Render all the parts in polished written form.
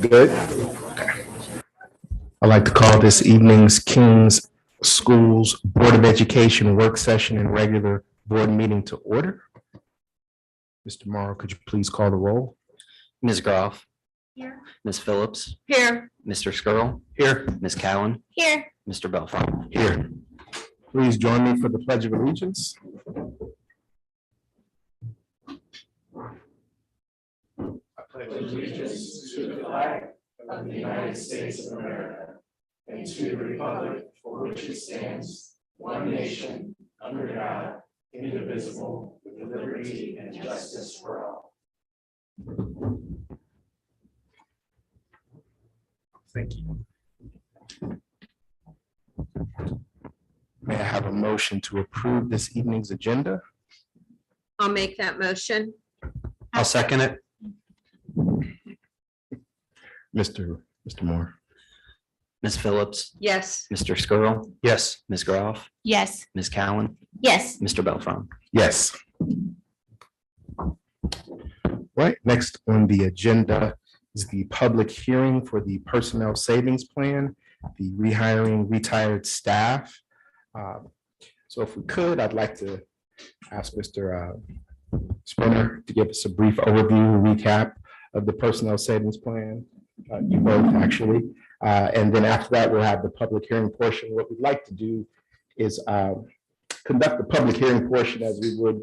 Good. Okay. I'd like to call this evening's King's Schools Board of Education work session and regular board meeting to order. Mr. Morrow, could you please call the roll? Ms. Groff. Here. Ms. Phillips. Here. Mr. Skirl. Here. Ms. Cowan. Here. Mr. Belfont. Here. Please join me for the Pledge of Allegiance. I pledge allegiance to the flag of the United States of America and to the republic for which it stands, one nation, under God, indivisible, with liberty and justice for all. Thank you. May I have a motion to approve this evening's agenda? I'll make that motion. I'll second it. Mr. Moore. Ms. Phillips. Yes. Mr. Skirl. Yes. Ms. Groff. Yes. Ms. Cowan. Yes. Mr. Belfont. Yes. Right, next on the agenda is the public hearing for the personnel savings plan, the rehiring retired staff. So if we could, I'd like to ask Mr. Sprinter to give us a brief overview, recap of the personnel savings plan. You both actually. And then after that, we'll have the public hearing portion. What we'd like to do is conduct the public hearing portion as we would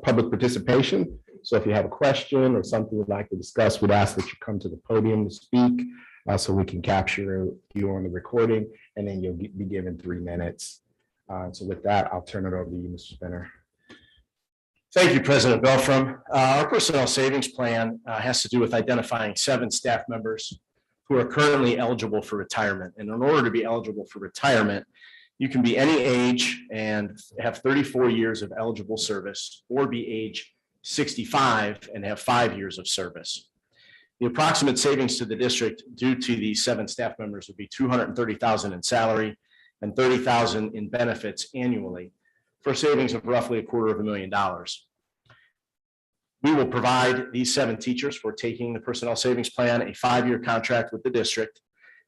public participation. So if you have a question or something you'd like to discuss, we'd ask that you come to the podium to speak so we can capture you on the recording, and then you'll be given 3 minutes. So with that, I'll turn it over to you, Mr. Spinner. Thank you, President Belfram. Our personnel savings plan has to do with identifying 7 staff members who are currently eligible for retirement. And in order to be eligible for retirement, you can be any age and have 34 years of eligible service, or be age 65 and have 5 years of service. The approximate savings to the district due to these 7 staff members would be $230,000 in salary and $30,000 in benefits annually, for savings of roughly $250,000. We will provide these 7 teachers for taking the personnel savings plan a 5-year contract with the district.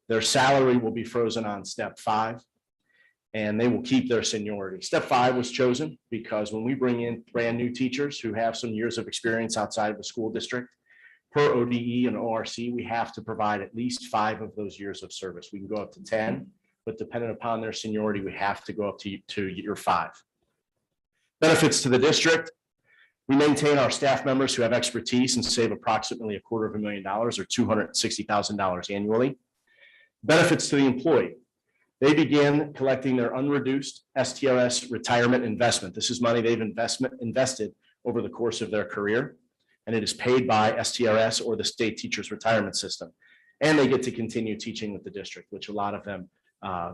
Their salary will be frozen on step 5, and they will keep their seniority. Step 5 was chosen because when we bring in brand new teachers who have some years of experience outside of the school district, per ODE and ORC, we have to provide at least 5 of those years of service. We can go up to 10, but depending upon their seniority, we have to go up to year 5. Benefits to the district: we maintain our staff members who have expertise and save approximately $250,000 or $260,000 annually. Benefits to the employee: they begin collecting their unreduced STRS retirement investment. This is money they've invested over the course of their career, and it is paid by STRS or the state teachers retirement system. And they get to continue teaching with the district, which a lot of them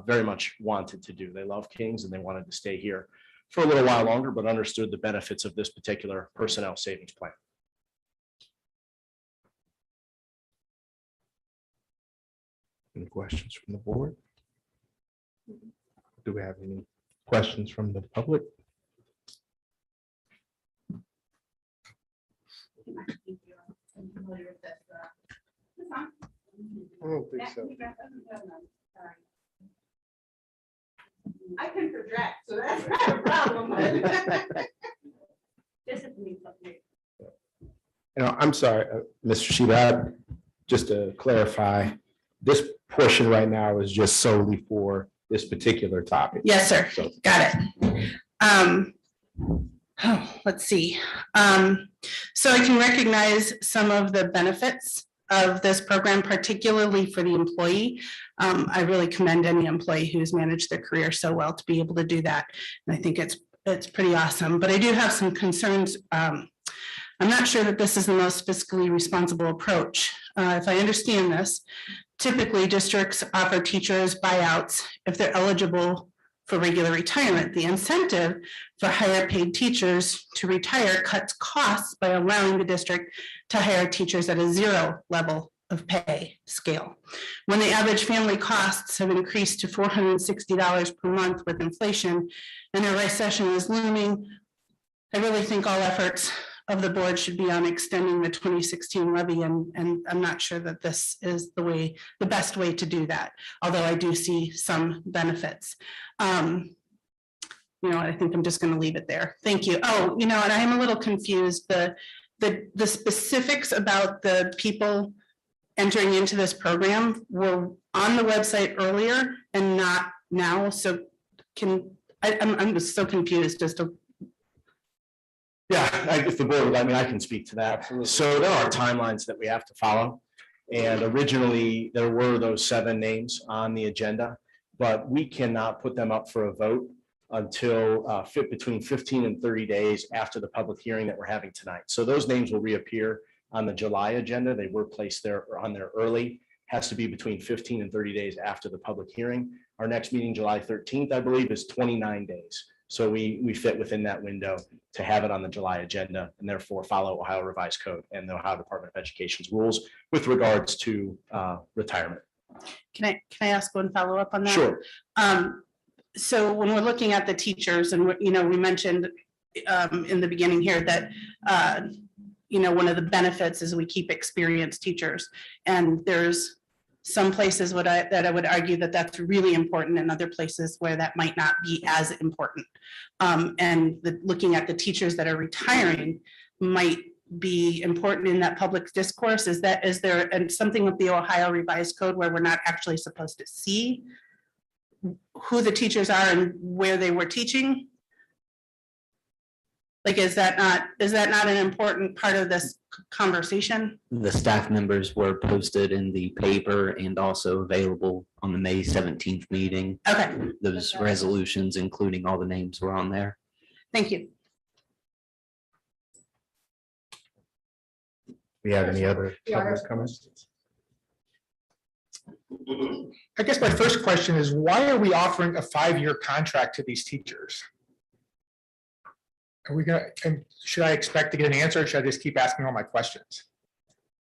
very much wanted to do. They love Kings and they wanted to stay here for a little while longer, but understood the benefits of this particular personnel savings plan. Any questions from the board? Do we have any questions from the public? I don't think so. I can project, so that's not a problem. I'm sorry, Mr. Sheila, just to clarify, this portion right now is just solely for this particular topic. Yes, sir. So, Got it. Let's see. So I can recognize some of the benefits of this program, particularly for the employee. I really commend any employee who's managed their career so well to be able to do that. And I think it's pretty awesome, but I do have some concerns. I'm not sure that this is the most fiscally responsible approach. If I understand this, typically districts offer teachers buyouts if they're eligible for regular retirement. The incentive for higher paid teachers to retire cuts costs by allowing the district to hire teachers at a 0 level of pay scale. When the average family costs have increased to $460 per month with inflation and a recession is looming, I really think all efforts of the board should be on extending the 2016 levy, and I'm not sure that this is the best way to do that, although I do see some benefits. I think I'm just going to leave it there. Thank you. Oh, and I am a little confused. The specifics about the people entering into this program were on the website earlier and not now. So I'm just so confused as to. Yeah, if the board would let me, I can speak to that. So there are timelines that we have to follow. And originally, there were those 7 names on the agenda, but we cannot put them up for a vote until between 15 and 30 days after the public hearing that we're having tonight. So those names will reappear on the July agenda. They were placed there or on there early. Has to be between 15 and 30 days after the public hearing. Our next meeting, July 13th, I believe, is 29 days. So we fit within that window to have it on the July agenda and therefore follow Ohio Revised Code and the Ohio Department of Education's rules with regards to retirement. Can I ask one follow-up on that? Sure. So when we're looking at the teachers, and we mentioned in the beginning here that one of the benefits is we keep experienced teachers, and there's some places that I would argue that that's really important, and other places where that might not be as important. And looking at the teachers that are retiring might be important in that public discourse. Is there something with the Ohio Revised Code where we're not actually supposed to see who the teachers are and where they were teaching? Like, is that not an important part of this conversation? The staff members were posted in the paper and also available on the May 17th meeting. Okay, Those resolutions, including all the names, were on there. thank you. We have any other public comments? I guess my first question is, why are we offering a 5-year contract to these teachers? Are we gonna, and should I expect to get an answer, or should I just keep asking all my questions?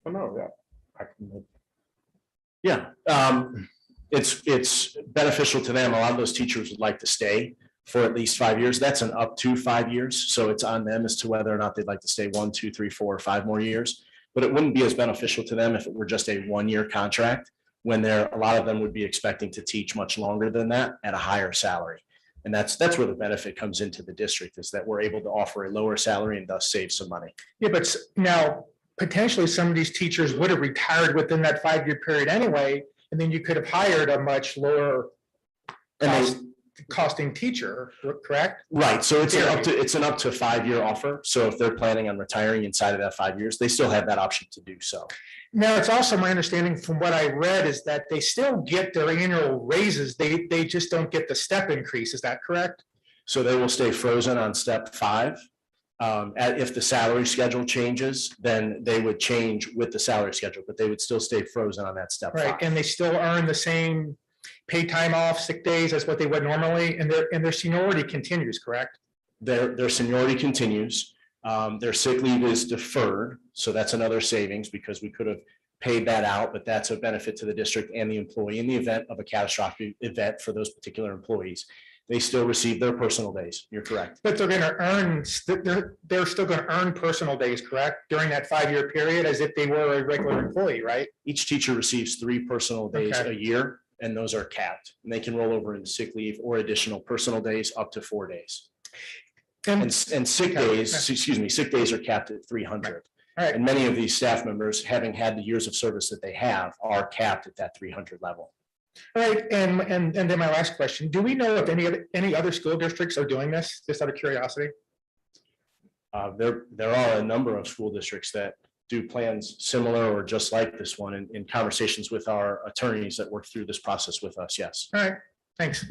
Oh, no, Yeah, it's beneficial to them. A lot of those teachers would like to stay for at least 5 years. That's an up to 5 years. So it's on them as to whether or not they'd like to stay 1, 2, 3, 4, or 5 more years. But it wouldn't be as beneficial to them if it were just a 1-year contract, when a lot of them would be expecting to teach much longer than that at a higher salary. And that's where the benefit comes into the district, is that we're able to offer a lower salary and thus save some money. Yeah, but now potentially some of these teachers would have retired within that 5-year period anyway, and then you could have hired a much lower costing teacher, correct? Right, so it's an up to 5-year offer. So if they're planning on retiring inside of that 5 years, they still have that option to do so. Now, it's also my understanding from what I read is that they still get their annual raises. They just don't get the step increase. Is that correct? So they will stay frozen on step 5. If the salary schedule changes, then they would change with the salary schedule, but they would still stay frozen on that step 5. Right, and they still earn the same paid time off, sick days as what they would normally, and their seniority continues, correct? Their seniority continues. Their sick leave is deferred, so that's another savings because we could have paid that out, but that's a benefit to the district and the employee in the event of a catastrophic event for those particular employees. They still receive their personal days. You're correct. But they're going to earn, they're still going to earn personal days, correct? During that 5-year period, as if they were a regular employee, right? Each teacher receives 3 personal days Okay. a year, and those are capped. And they can roll over into sick leave or additional personal days up to 4 days. And sick days, sick days are capped at 300. All right. And many of these staff members, having had the years of service that they have, are capped at that 300 level. All right, and then my last question, do we know if any other school districts are doing this, just out of curiosity? There are a number of school districts that do plans similar or just like this one in conversations with our attorneys that work through this process with us, yes. All right, thanks.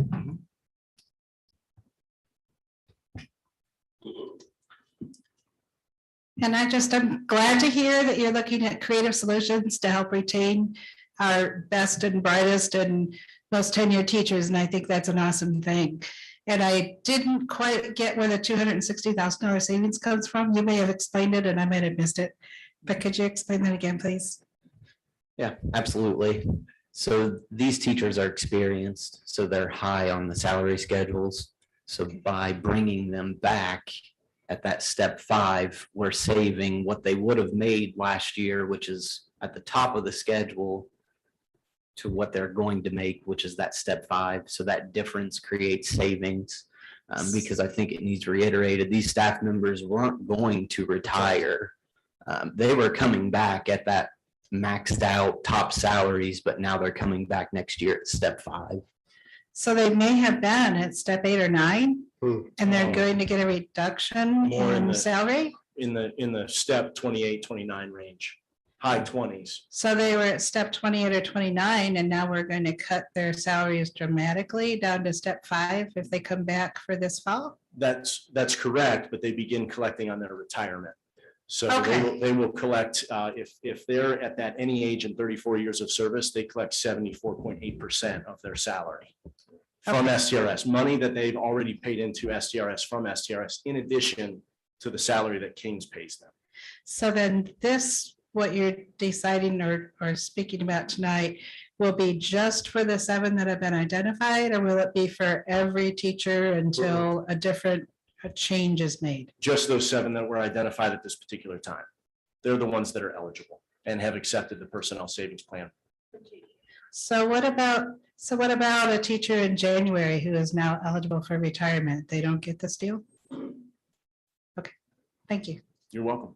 And I'm glad to hear that you're looking at creative solutions to help retain our best and brightest and most tenured teachers. And I think that's an awesome thing. And I didn't quite get where the $260,000 savings comes from. You may have explained it and I might have missed it. But could you explain that again, please? Yeah, absolutely. So these teachers are experienced, so they're high on the salary schedules. So by bringing them back at that step 5, we're saving what they would have made last year, which is at the top of the schedule, to what they're going to make, which is that step 5. So that difference creates savings. Because I think it needs reiterated, these staff members weren't going to retire. They were coming back at that maxed out top salaries, but now they're coming back next year at step 5. So they may have been at step 8 or 9, and they're going to get a reduction More in in the- salary. In the step 28, 29 range, high 20s. So they were at step 28 or 29, and now we're going to cut their salaries dramatically down to step 5 if they come back for this fall. That's correct, but they begin collecting on their retirement. So Okay. they will collect, if they're at that any age in 34 years of service, they collect 74.8% of their salary from STRS, money that they've already paid into STRS from STRS, in addition to the salary that King's pays them. So then this, what you're deciding or speaking about tonight, will be just for the 7 that have been identified, or will it be for every teacher until a change is made? Just those 7 that were identified at this particular time. They're the ones that are eligible and have accepted the personnel savings plan. So what about a teacher in January who is now eligible for retirement? They don't get this deal? Okay, thank you. You're welcome.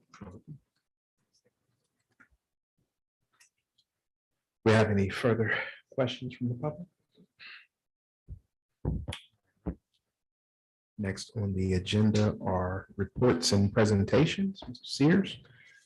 We have any further questions from the public? Next on the agenda are reports and presentations. Mr. Sears?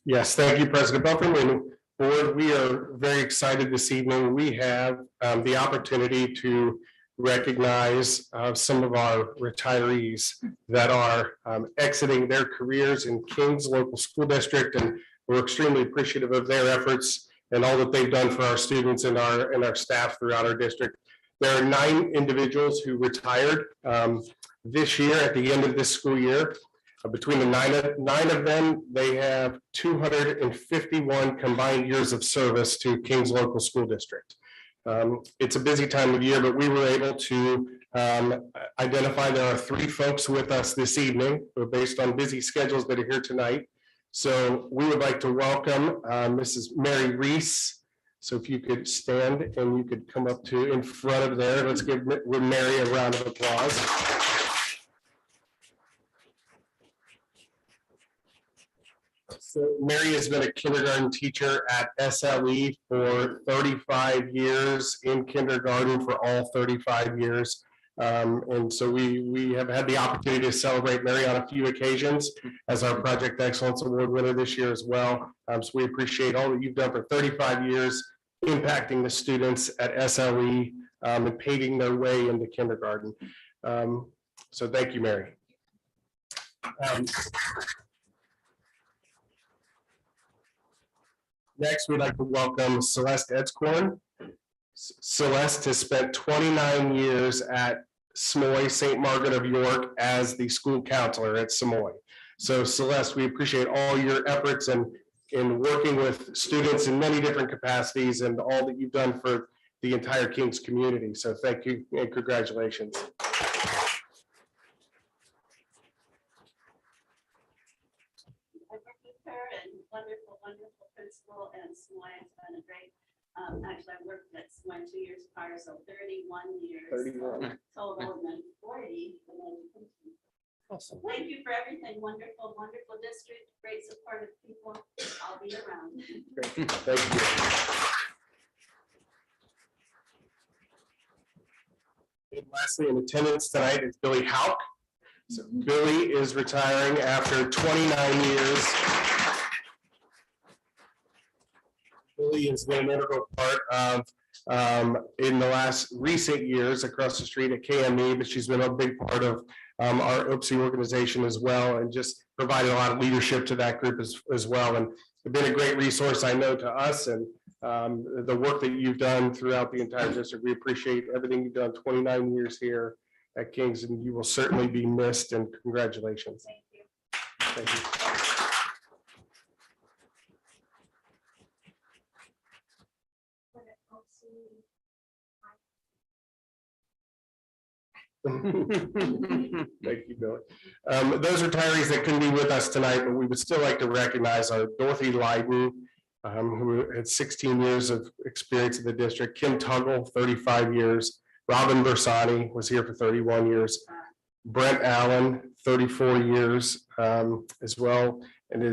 Yes, thank you, President Beltran. And Board, we are very excited this evening. We have the opportunity to recognize some of our retirees that are exiting their careers in King's local school district, and we're extremely appreciative of their efforts and all that they've done for our students and our staff throughout our district. There are 9 individuals who retired this year at the end of this school year. Between the nine of them, they have 251 combined years of service to King's local school district. It's a busy time of year, but we were able to identify there are 3 folks with us this evening, based on busy schedules that are here tonight. So we would like to welcome Mrs. Mary Reese. So if you could stand and you could come up to in front of there. Let's give Mary a round of applause. So Mary has been a kindergarten teacher at SLE for 35 years, in kindergarten for all 35 years. And so we have had the opportunity to celebrate Mary on a few occasions as our Project Excellence Award winner this year as well. So we appreciate all that you've done for 35 years, impacting the students at SLE and paving their way into kindergarten. So thank you, Mary. Next, we'd like to welcome Celeste Edscorn. Celeste has spent 29 years at Samoy St. Margaret of York as the school counselor at Samoy. So Celeste, we appreciate all your efforts and in working with students in many different capacities and all that you've done for the entire King's community. So thank you and congratulations. Wonderful principal, and Samoy has been a great, actually I worked at Samoy 2 years prior, so 31 years. 31. Total, and then 40. Awesome. Thank you for everything. Wonderful district, great supportive people. I'll be around. Great. Thank you. And lastly, in attendance tonight is Billy Hauk. So Billy is retiring after 29 years. Billy has been an integral part of in the last recent years across the street at KME, but she's been a big part of our OPSI organization as well, and just provided a lot of leadership to that group as well. And it's been a great resource, I know, to us and the work that you've done throughout the entire district. We appreciate everything you've done 29 years here at King's, and you will certainly be missed, and congratulations. Thank you. Thank you. Thank you, Billy. Those retirees that couldn't be with us tonight, but we would still like to recognize our Dorothy Lyden, who had 16 years of experience in the district, Kim Tuggle, 35 years, Robin Bersani was here for 31 years, Brent Allen, 34 years as well, and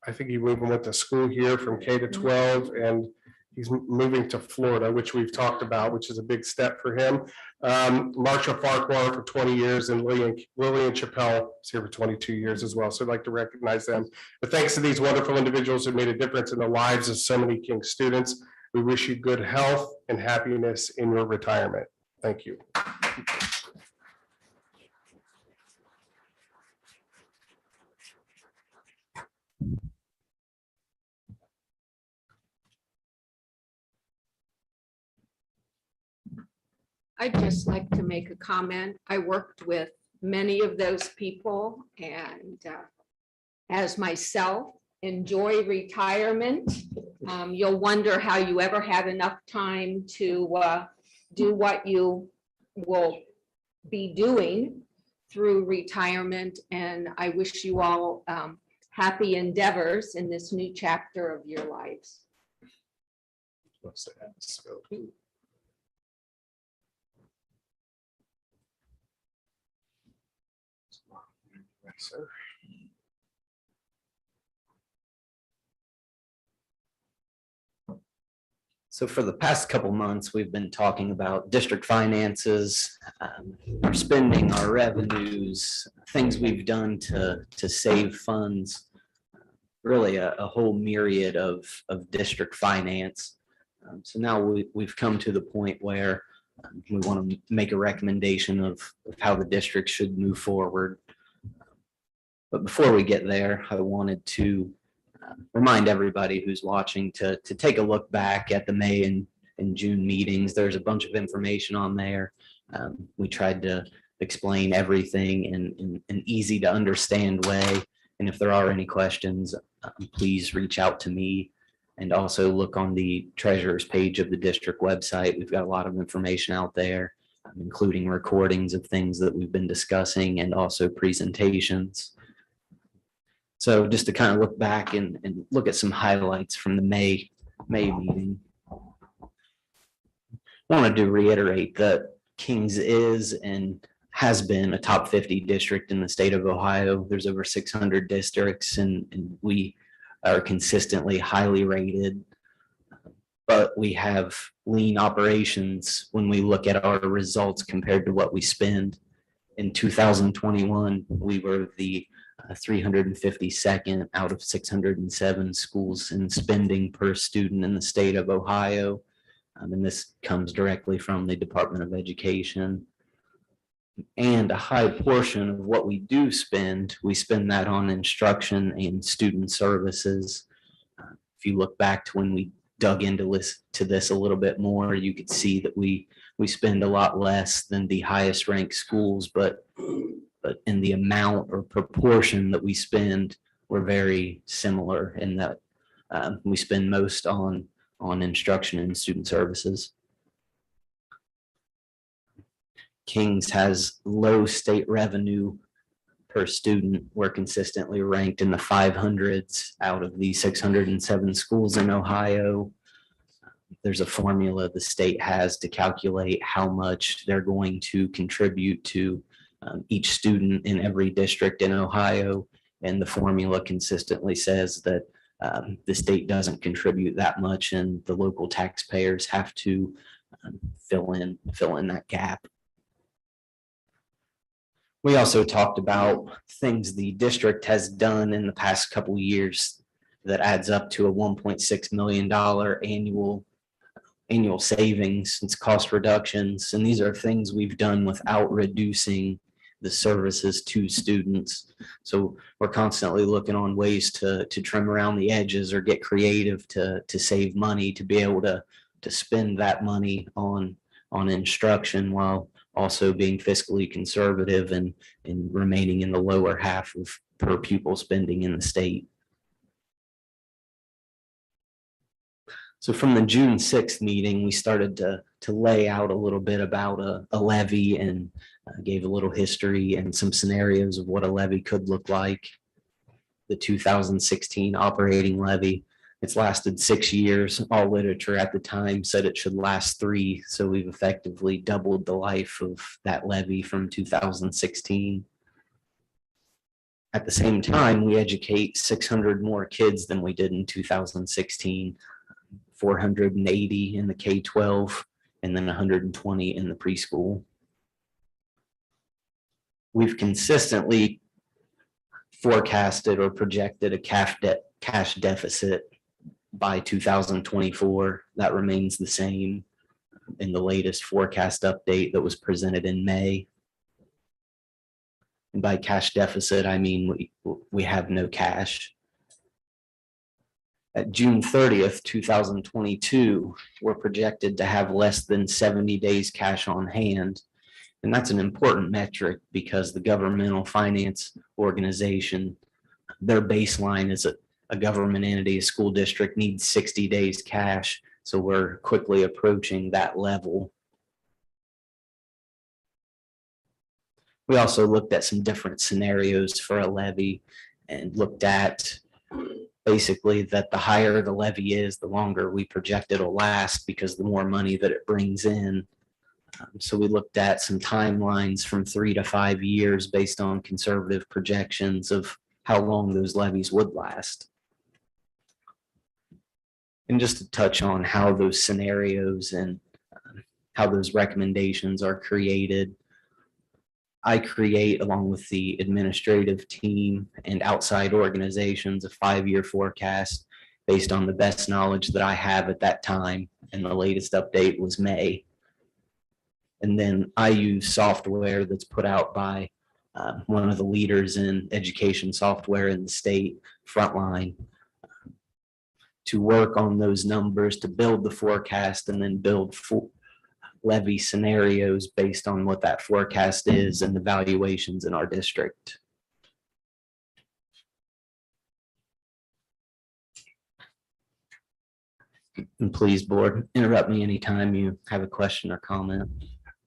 I think he even went to school here from K to 12, and he's moving to Florida, which we've talked about, which is a big step for him. Marsha Farquhar for 20 years, and Lillian Chappelle is here for 22 years as well. So I'd like to recognize them. But thanks to these wonderful individuals who made a difference in the lives of so many King students, we wish you good health and happiness in your retirement. Thank you. I'd just like to make a comment. I worked with many of those people and as myself, enjoy retirement. You'll wonder how you ever have enough time to do what you will be doing through retirement. And I wish you all happy endeavors in this new chapter of your lives. Sir. So for the past couple months, we've been talking about district finances, our spending, our revenues, things we've done to save funds, really a whole myriad of district finance. So now we've come to the point where we want to make a recommendation of how the district should move forward. But before we get there, I wanted to remind everybody who's watching to take a look back at the May and June meetings. There's a bunch of information on there. We tried to explain everything in an easy to understand way. And if there are any questions, please reach out to me. And also look on the treasurer's page of the district website. We've got a lot of information out there, including recordings of things that we've been discussing and also presentations. So just to kind of look back and look at some highlights from the May meeting. Wanted to reiterate that Kings is and has been a top 50 district in the state of Ohio. There's over 600 districts and we are consistently highly rated. But we have lean operations when we look at our results compared to what we spend. In 2021, we were the 352nd out of 607 schools in spending per student in the state of Ohio. And this comes directly from the Department of Education. And a high portion of what we do spend, we spend that on instruction and student services. If you look back to when we dug into this a little bit more, you could see that we spend a lot less than the highest ranked schools, but in the amount or proportion that we spend, we're very similar in that we spend most on instruction and student services. Kings has low state revenue per student. We're consistently ranked in the 500s out of the 607 schools in Ohio. There's a formula the state has to calculate how much they're going to contribute to each student in every district in Ohio. And the formula consistently says that the state doesn't contribute that much and the local taxpayers have to fill in that gap. We also talked about things the district has done in the past couple of years that adds up to a $1.6 million annual savings. It's cost reductions. And these are things we've done without reducing the services to students. So we're constantly looking on ways to trim around the edges or get creative to save money, to be able to spend that money on instruction while also being fiscally conservative and remaining in the lower half of per pupil spending in the state. So from the June 6th meeting, we started to to lay out a little bit about a levy and gave a little history and some scenarios of what a levy could look like. The 2016 operating levy, it's lasted 6 years. All literature at the time said it should last 3. So we've effectively doubled the life of that levy from 2016. At the same time, we educate 600 more kids than we did in 2016, 480 in the K-12, and then 120 in the preschool. We've consistently forecasted or projected a cash deficit by 2024. That remains the same in the latest forecast update that was presented in May. And by cash deficit, I mean we have no cash. At June 30th, 2022, we're projected to have less than 70 days cash on hand. And that's an important metric because the governmental finance organization, their baseline is a government entity, a school district needs 60 days cash. So we're quickly approaching that level. We also looked at some different scenarios for a levy and looked at basically that the higher the levy is, the longer we project it'll last because the more money that it brings in. So we looked at some timelines from 3 to 5 years based on conservative projections of how long those levies would last. And just to touch on how those scenarios and how those recommendations are created, I create, along with the administrative team and outside organizations, a 5-year forecast based on the best knowledge that I have at that time. And the latest update was May. And then I use software that's put out by one of the leaders in education software in the state, Frontline, to work on those numbers, to build the forecast and then build full levy scenarios based on what that forecast is and the valuations in our district. And please, board, interrupt me anytime you have a question or comment.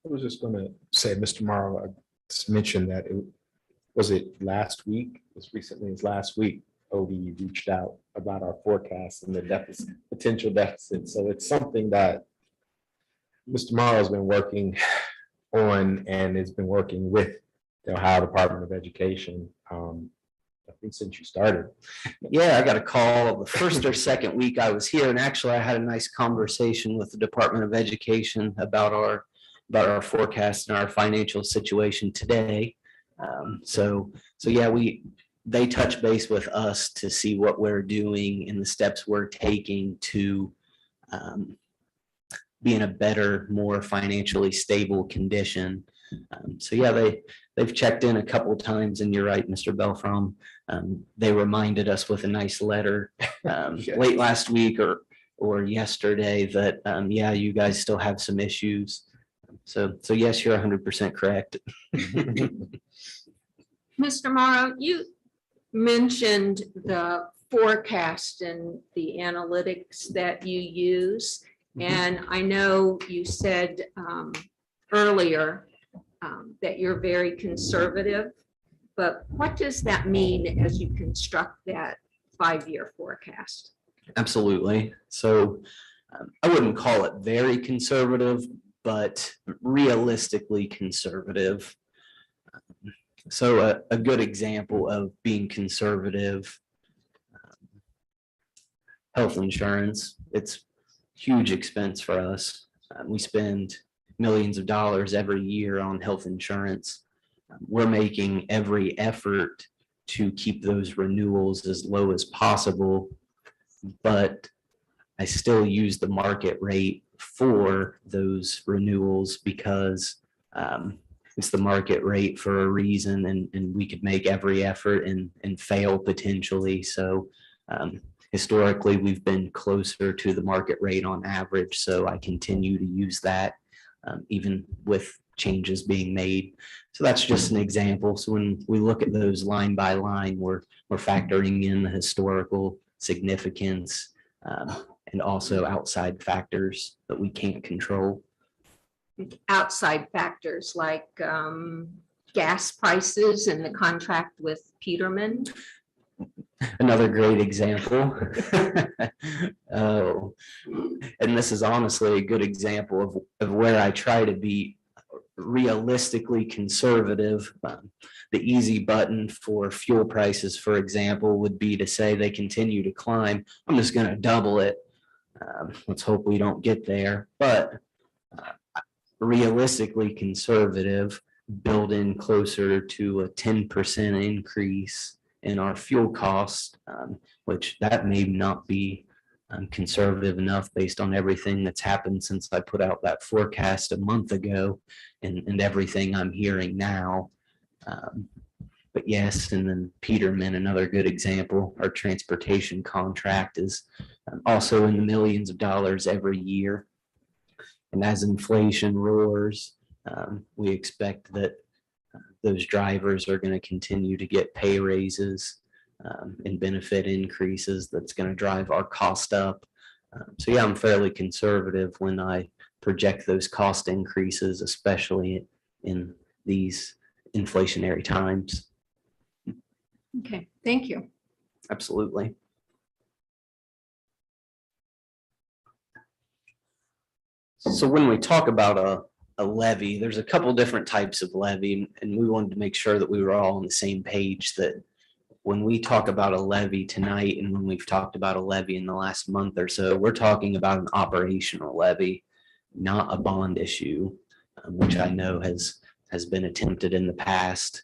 I was just going to say, Mr. Morrow just mentioned that was it last week, as recently as last week, ODE reached out about our forecast and the deficit, potential deficit. So it's something that Mr. Morrow has been working on and has been working with the Ohio Department of Education, I think since you started. Yeah, I got a call the first or second week I was here, and actually I had a nice conversation with the Department of Education about our forecast and our financial situation today. So yeah, they touch base with us to see what we're doing and the steps we're taking to be in a better, more financially stable condition. So yeah, they've checked in a couple of times, and you're right, Mr. Belfrom. They reminded us with a nice letter late last week or yesterday that yeah, you guys still have some issues. So yes, you're 100% correct. Mr. Morrow, you mentioned the forecast and the analytics that you use. And I know you said earlier that you're very conservative, but what does that mean as you construct that 5-year forecast? Absolutely. So I wouldn't call it very conservative, but realistically conservative. So a good example of being conservative, health insurance, it's huge expense for us. We spend millions of dollars every year on health insurance. We're making every effort to keep those renewals as low as possible, but I still use the market rate for those renewals because it's the market rate for a reason, and we could make every effort and fail potentially. So historically, we've been closer to the market rate on average. So I continue to use that even with changes being made. So that's just an example. So when we look at those line by line, we're factoring in the historical significance and also outside factors that we can't control. outside factors like gas prices and the contract with Peterman. Another great example. Oh, and this is honestly a good example of where I try to be realistically conservative. The easy button for fuel prices, for example, would be to say they continue to climb. I'm just going to double it. Let's hope we don't get there. But realistically conservative, build in closer to a 10% increase in our fuel cost, which that may not be conservative enough based on everything that's happened since I put out that forecast a month ago and everything I'm hearing now. But yes, and then Peterman, another good example, our transportation contract is also in the millions of dollars every year. And as inflation roars, we expect that those drivers are going to continue to get pay raises and benefit increases. That's going to drive our cost up. So yeah, I'm fairly conservative when I project those cost increases, especially in these inflationary times. Okay, thank you. Absolutely. So when we talk about a levy, there's a couple different types of levy, and we wanted to make sure that we were all on the same page, that when we talk about a levy tonight and when we've talked about a levy in the last month or so, we're talking about an operational levy, not a bond issue, which I know has been attempted in the past.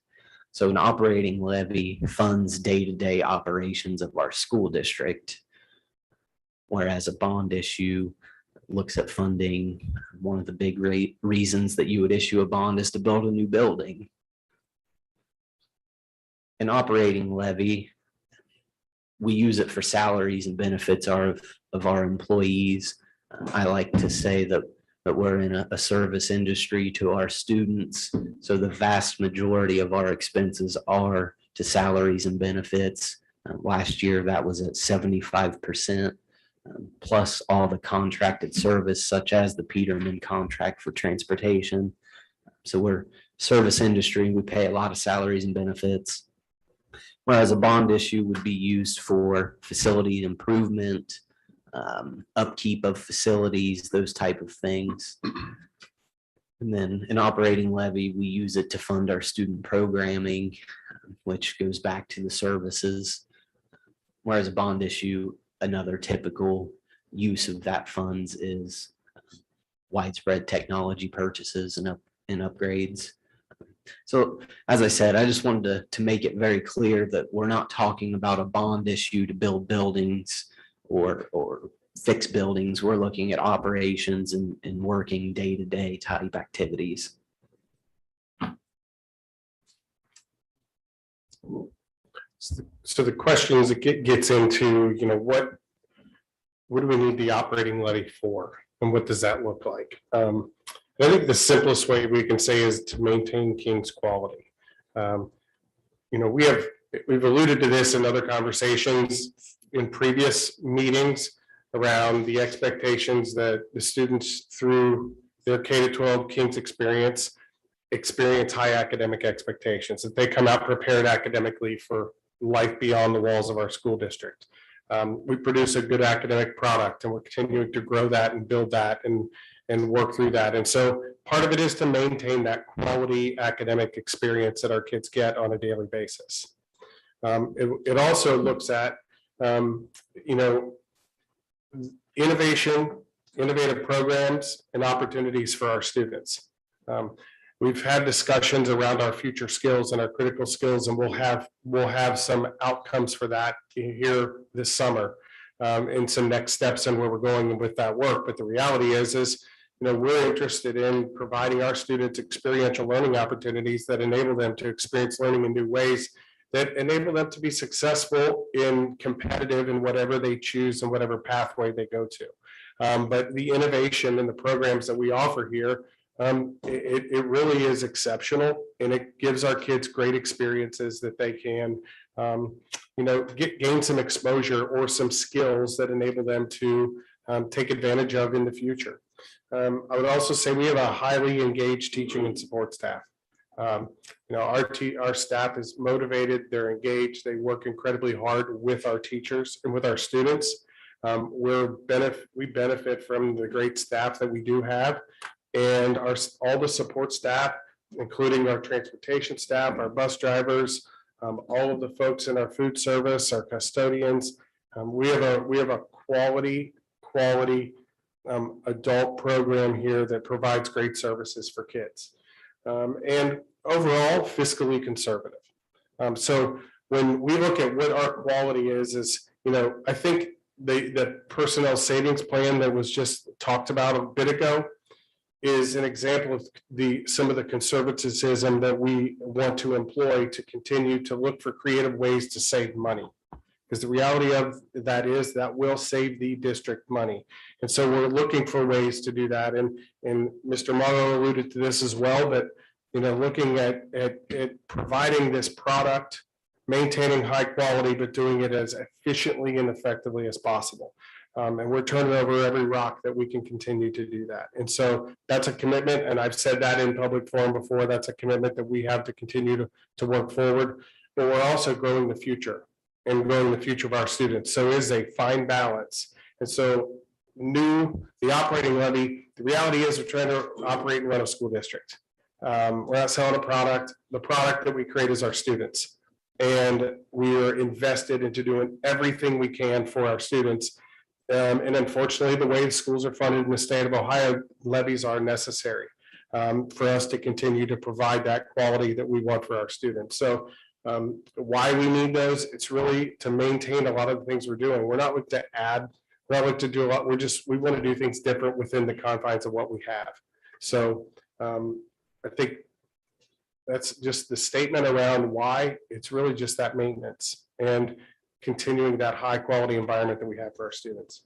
So an operating levy funds day-to-day operations of our school district, whereas a bond issue looks at funding. One of the big reasons that you would issue a bond is to build a new building. An operating levy, we use it for salaries and benefits of our employees. I like to say that we're in a service industry to our students. So the vast majority of our expenses are to salaries and benefits. Last year, that was at 75%, plus all the contracted service, such as the Peterman contract for transportation. So we're service industry, we pay a lot of salaries and benefits. Whereas a bond issue would be used for facility improvement, upkeep of facilities, those type of things. And then an operating levy, we use it to fund our student programming, which goes back to the services. Whereas a bond issue, another typical use of that funds is widespread technology purchases and upgrades. So as I said, I just wanted to make it very clear that we're not talking about a bond issue to build buildings or fix buildings. We're looking at operations and working day-to-day type activities. So the question is, it gets into, what do we need the operating levy for? And what does that look like? I think the simplest way we can say is to maintain King's quality. We've alluded to this in other conversations in previous meetings around the expectations that the students through their K-12 King's experience high academic expectations, that they come out prepared academically for life beyond the walls of our school district. We produce a good academic product, and we're continuing to grow that and build that and work through that. And so part of it is to maintain that quality academic experience that our kids get on a daily basis. It also looks at, innovative programs and opportunities for our students. We've had discussions around our future skills and our critical skills, and we'll have some outcomes for that here this summer, and some next steps and where we're going with that work. But the reality is we're interested in providing our students experiential learning opportunities that enable them to experience learning in new ways, that enable them to be successful in competitive in whatever they choose and whatever pathway they go to. But the innovation and the programs that we offer here, it really is exceptional, and it gives our kids great experiences that they can, gain some exposure or some skills that enable them to take advantage of in the future. I would also say we have a highly engaged teaching and support staff. Our staff is motivated, they're engaged, they work incredibly hard with our teachers and with our students. We benefit from the great staff that we do have, and all the support staff, including our transportation staff, our bus drivers, all of the folks in our food service, our custodians. We have a quality adult program here that provides great services for kids. And overall fiscally conservative. So when we look at what our quality is, I think the personnel savings plan that was just talked about a bit ago is an example of some of the conservatism that we want to employ to continue to look for creative ways to save money. Because the reality of that is that will save the district money. And so we're looking for ways to do that. And Mr. Morrow alluded to this as well, but looking at providing this product, maintaining high quality, but doing it as efficiently and effectively as possible. And we're turning over every rock that we can continue to do that. And so that's a commitment. And I've said that in public forum before, that's a commitment that we have to continue to work forward, but we're also growing the future and growing the future of our students. So it is a fine balance. And so the operating levy, the reality is we're trying to operate and run a school district. We're not selling a product. The product that we create is our students. And we are invested into doing everything we can for our students. And unfortunately, the way the schools are funded in the state of Ohio, levies are necessary for us to continue to provide that quality that we want for our students. So why we need those, it's really to maintain a lot of the things we're doing. We're not looking to add, we're not looking to do a lot. We want to do things different within the confines of what we have. So I think that's just the statement around why. It's really just that maintenance and continuing that high quality environment that we have for our students.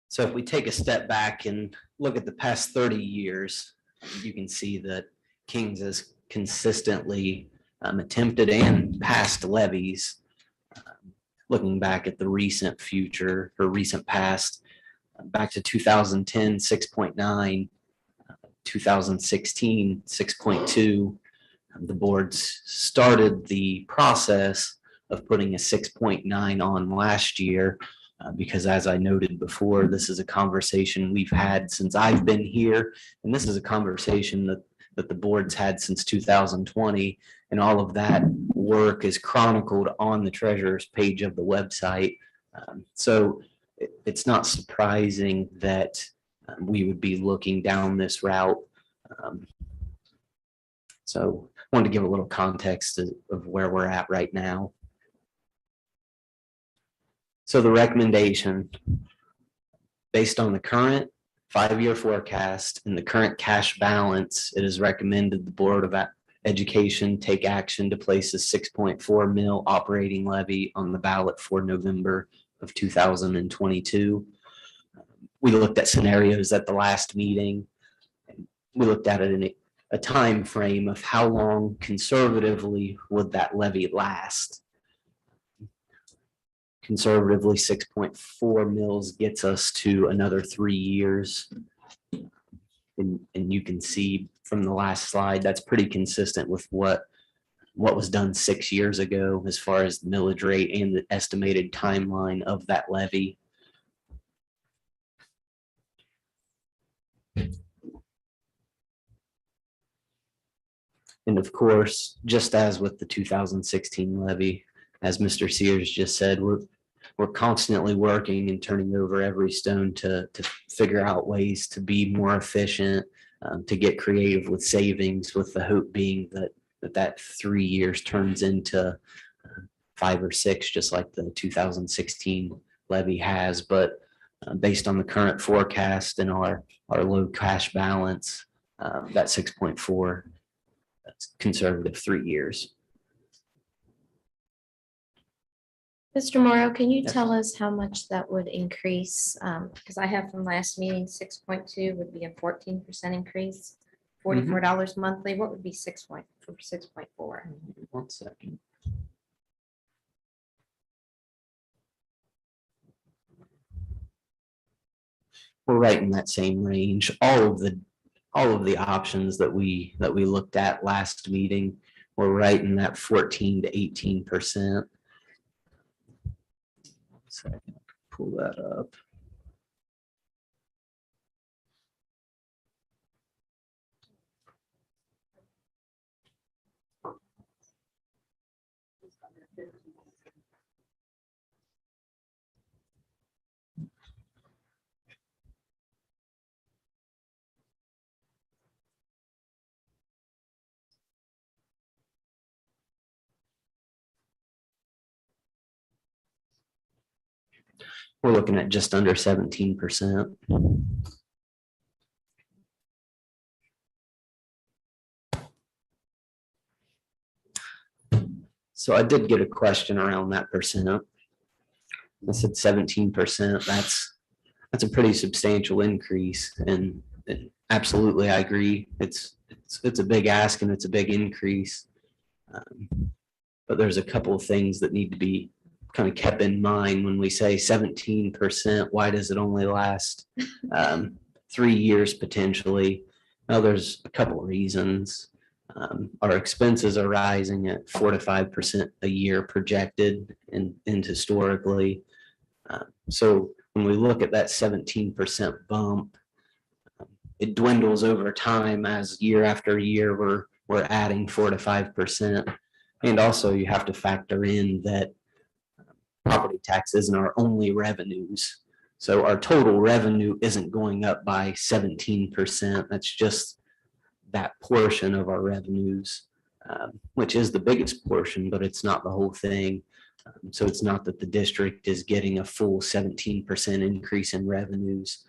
So if we take a step back and look at the past 30 years, you can see that Kings has consistently attempted and passed levies. Looking back at the recent future or recent past, back to 2010, 6.9, 2016, 6.2. The boards started the process of putting a 6.9 on last year because, as I noted before, this is a conversation we've had since I've been here, and this is a conversation that the board's had since 2020, and all of that work is chronicled on the treasurer's page of the website. So it's not surprising that we would be looking down this route. So I wanted to give a little context of where we're at right now. So the recommendation, based on the current 5-year forecast and the current cash balance, it is recommended the Board of Education take action to place a 6.4 mil operating levy on the ballot for November of 2022. We looked at scenarios at the last meeting. We looked at it in a time frame of how long conservatively would that levy last. Conservatively, 6.4 mils gets us to another 3 years. And you can see from the last slide, that's pretty consistent with what was done 6 years ago as far as the millage rate and the estimated timeline of that levy. And of course, just as with the 2016 levy, as Mr. Sears just said, we're constantly working and turning over every stone to figure out ways to be more efficient, to get creative with savings, with the hope being that 3 years turns into 5 or 6, just like the 2016 levy has. But based on the current forecast and our low cash balance, that 6.4, that's conservative 3 years. Mr. Morrow, can you Yes. tell us how much that would increase? Because I have from last meeting, 6.2 would be a 14% increase, $44 monthly. What would be 6.4? 1 second. we're right in that same range. All of the options that we looked at last meeting were right in that 14 to 18%. So I can pull that up. We're looking at just under 17%. So I did get a question around that percent. I said 17%. That's a pretty substantial increase, and absolutely I agree. It's a big ask and it's a big increase. But there's a couple of things that need to be kind of kept in mind when we say 17%. Why does it only last 3 years potentially? Now, there's a couple of reasons. Our expenses are rising at 4 to 5% a year projected and historically. So when we look at that 17% bump, it dwindles over time as year after year we're adding 4 to 5%. And also you have to factor in that property tax isn't our only revenues. So our total revenue isn't going up by 17%. That's just that portion of our revenues, which is the biggest portion, but it's not the whole thing. So it's not that the district is getting a full 17% increase in revenues.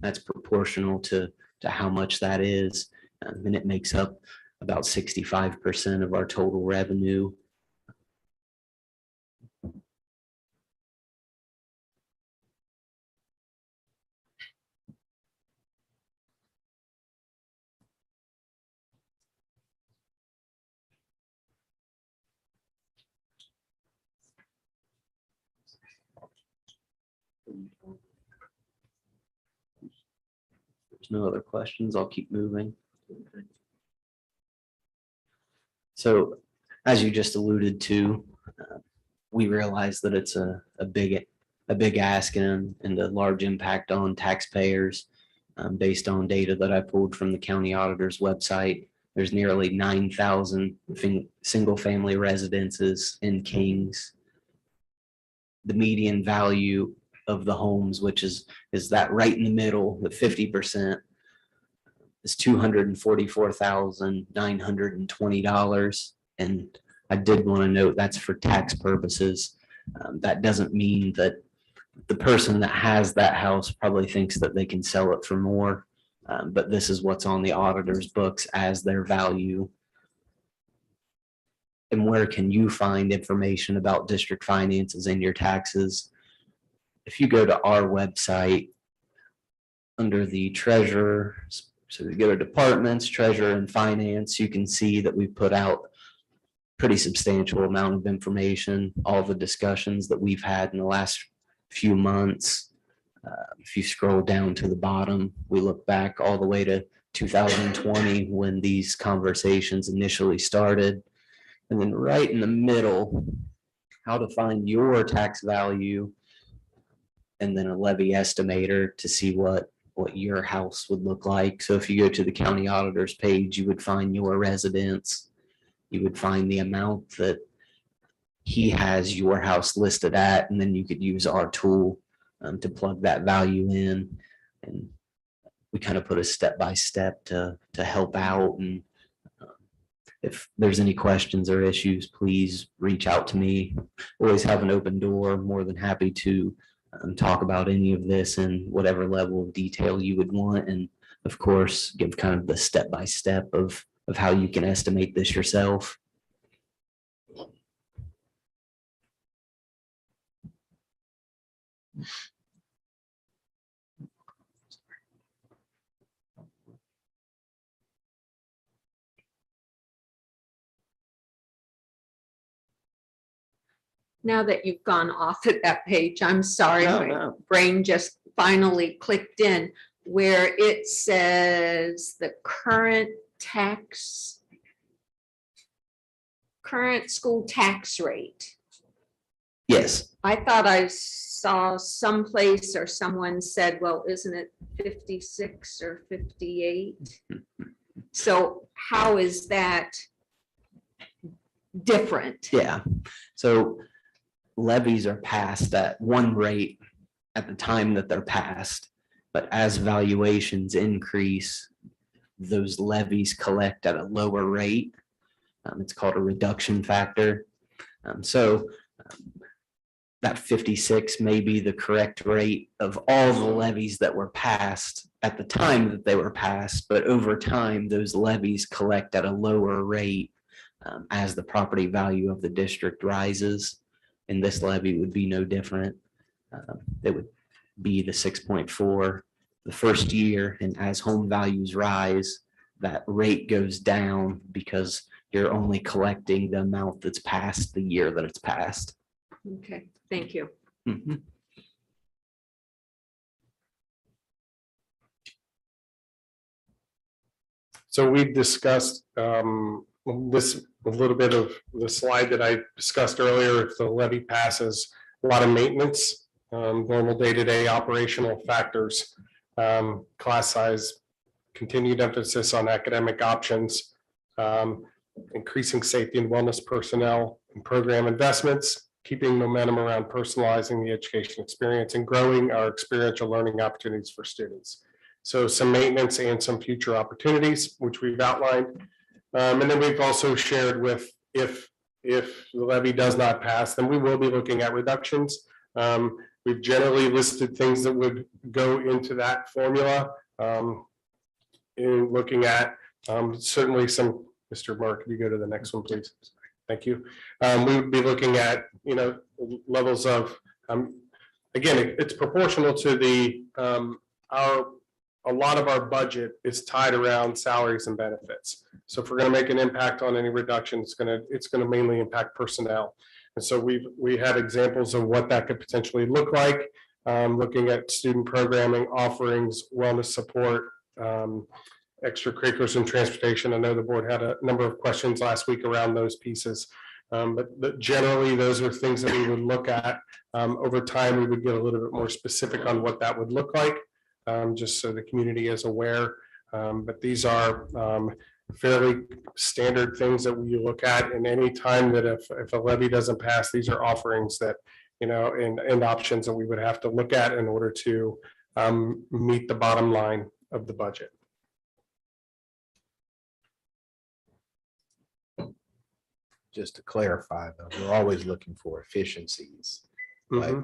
That's proportional to how much that is. And it makes up about 65% of our total revenue. There's no other questions. I'll keep moving. So as you just alluded to, we realize that it's a big ask and a large impact on taxpayers. Based on data that I pulled from the county auditor's website, there's nearly 9,000 single family residences in Kings. The median value of the homes, which is that right in the middle, the 50%, is $244,920. And I did want to note that's for tax purposes. That doesn't mean that the person that has that house probably thinks that they can sell it for more, but this is what's on the auditor's books as their value. And where can you find information about district finances and your taxes? If you go to our website under the treasurer, so you go to departments, treasurer and finance, you can see that we put out pretty substantial amount of information, all the discussions that we've had in the last few months. If you scroll down to the bottom, we look back all the way to 2020 when these conversations initially started. And then right in the middle, how to find your tax value, and then a levy estimator to see what your house would look like. So if you go to the county auditor's page, you would find your residence. You would find the amount that he has your house listed at, and then you could use our tool to plug that value in. And we kind of put a step-by-step to help out. And if there's any questions or issues, please reach out to me. Always have an open door. More than happy to talk about any of this in whatever level of detail you would want. And of course, give kind of the step-by-step of how you can estimate this yourself. Now that you've gone off at that page, I'm sorry, No, my no. brain just finally clicked in, where it says the current school tax rate. Yes, I thought I saw someplace or someone said, well, isn't it 56 or 58? So how is that different? yeah. So levies are passed at one rate at the time that they're passed, but as valuations increase, those levies collect at a lower rate. It's called a reduction factor. So that 56 may be the correct rate of all the levies that were passed at the time that they were passed, but over time, those levies collect at a lower rate as the property value of the district rises. And this levy would be no different. It would be the 6.4 the first year, and as home values rise, that rate goes down because you're only collecting the amount that's passed the year that it's passed. Okay, thank you. Mhm. So we discussed this, a little bit of the slide that I discussed earlier. If the levy passes, a lot of maintenance, normal day-to-day operational factors, class size, continued emphasis on academic options, increasing safety and wellness personnel and program investments, keeping momentum around personalizing the education experience and growing our experiential learning opportunities for students. So some maintenance and some future opportunities, which we've outlined. And then we've also shared with, if the levy does not pass, then we will be looking at reductions. We've generally listed things that would go into that formula. In looking at certainly some, Mr. Mark, if you go to the next one, please. Thank you. We would be looking at, levels of, again, it's proportional to the, a lot of our budget is tied around salaries and benefits. So if we're going to make an impact on any reduction, it's going to mainly impact personnel. And so we had examples of what that could potentially look like, looking at student programming, offerings, wellness support, extracurriculars and transportation. I know the board had a number of questions last week around those pieces. But generally, those are things that we would look at. Over time, we would get a little bit more specific on what that would look like, just so the community is aware. But these are fairly standard things that we look at. And any time that if a levy doesn't pass, these are offerings that, and options that we would have to look at in order to meet the bottom line of the budget. Just to clarify, though, we're always looking for efficiencies. But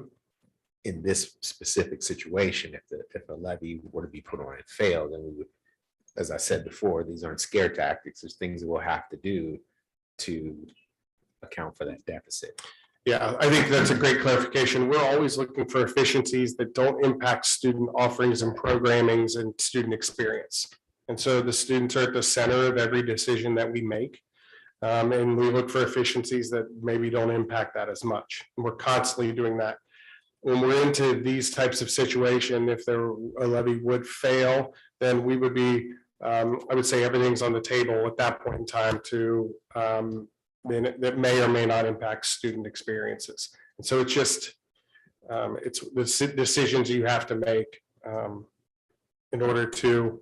in this specific situation, if a levy were to be put on and fail, then we would, as I said before, these aren't scare tactics. There's things that we'll have to do to account for that deficit. Yeah, I think that's a great clarification. We're always looking for efficiencies that don't impact student offerings and programmings and student experience. And so the students are at the center of every decision that we make. And we look for efficiencies that maybe don't impact that as much. And we're constantly doing that. When we're into these types of situation, if a levy would fail, then we would be, I would say everything's on the table at that point in time to, that may or may not impact student experiences. And so it's just, it's the decisions you have to make in order to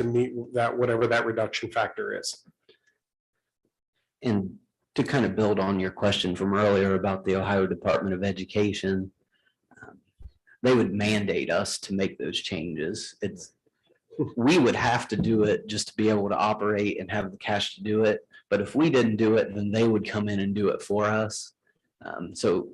meet that, whatever that reduction factor is. And to kind of build on your question from earlier about the Ohio Department of Education, they would mandate us to make those changes. We would have to do it just to be able to operate and have the cash to do it. But if we didn't do it, then they would come in and do it for us. So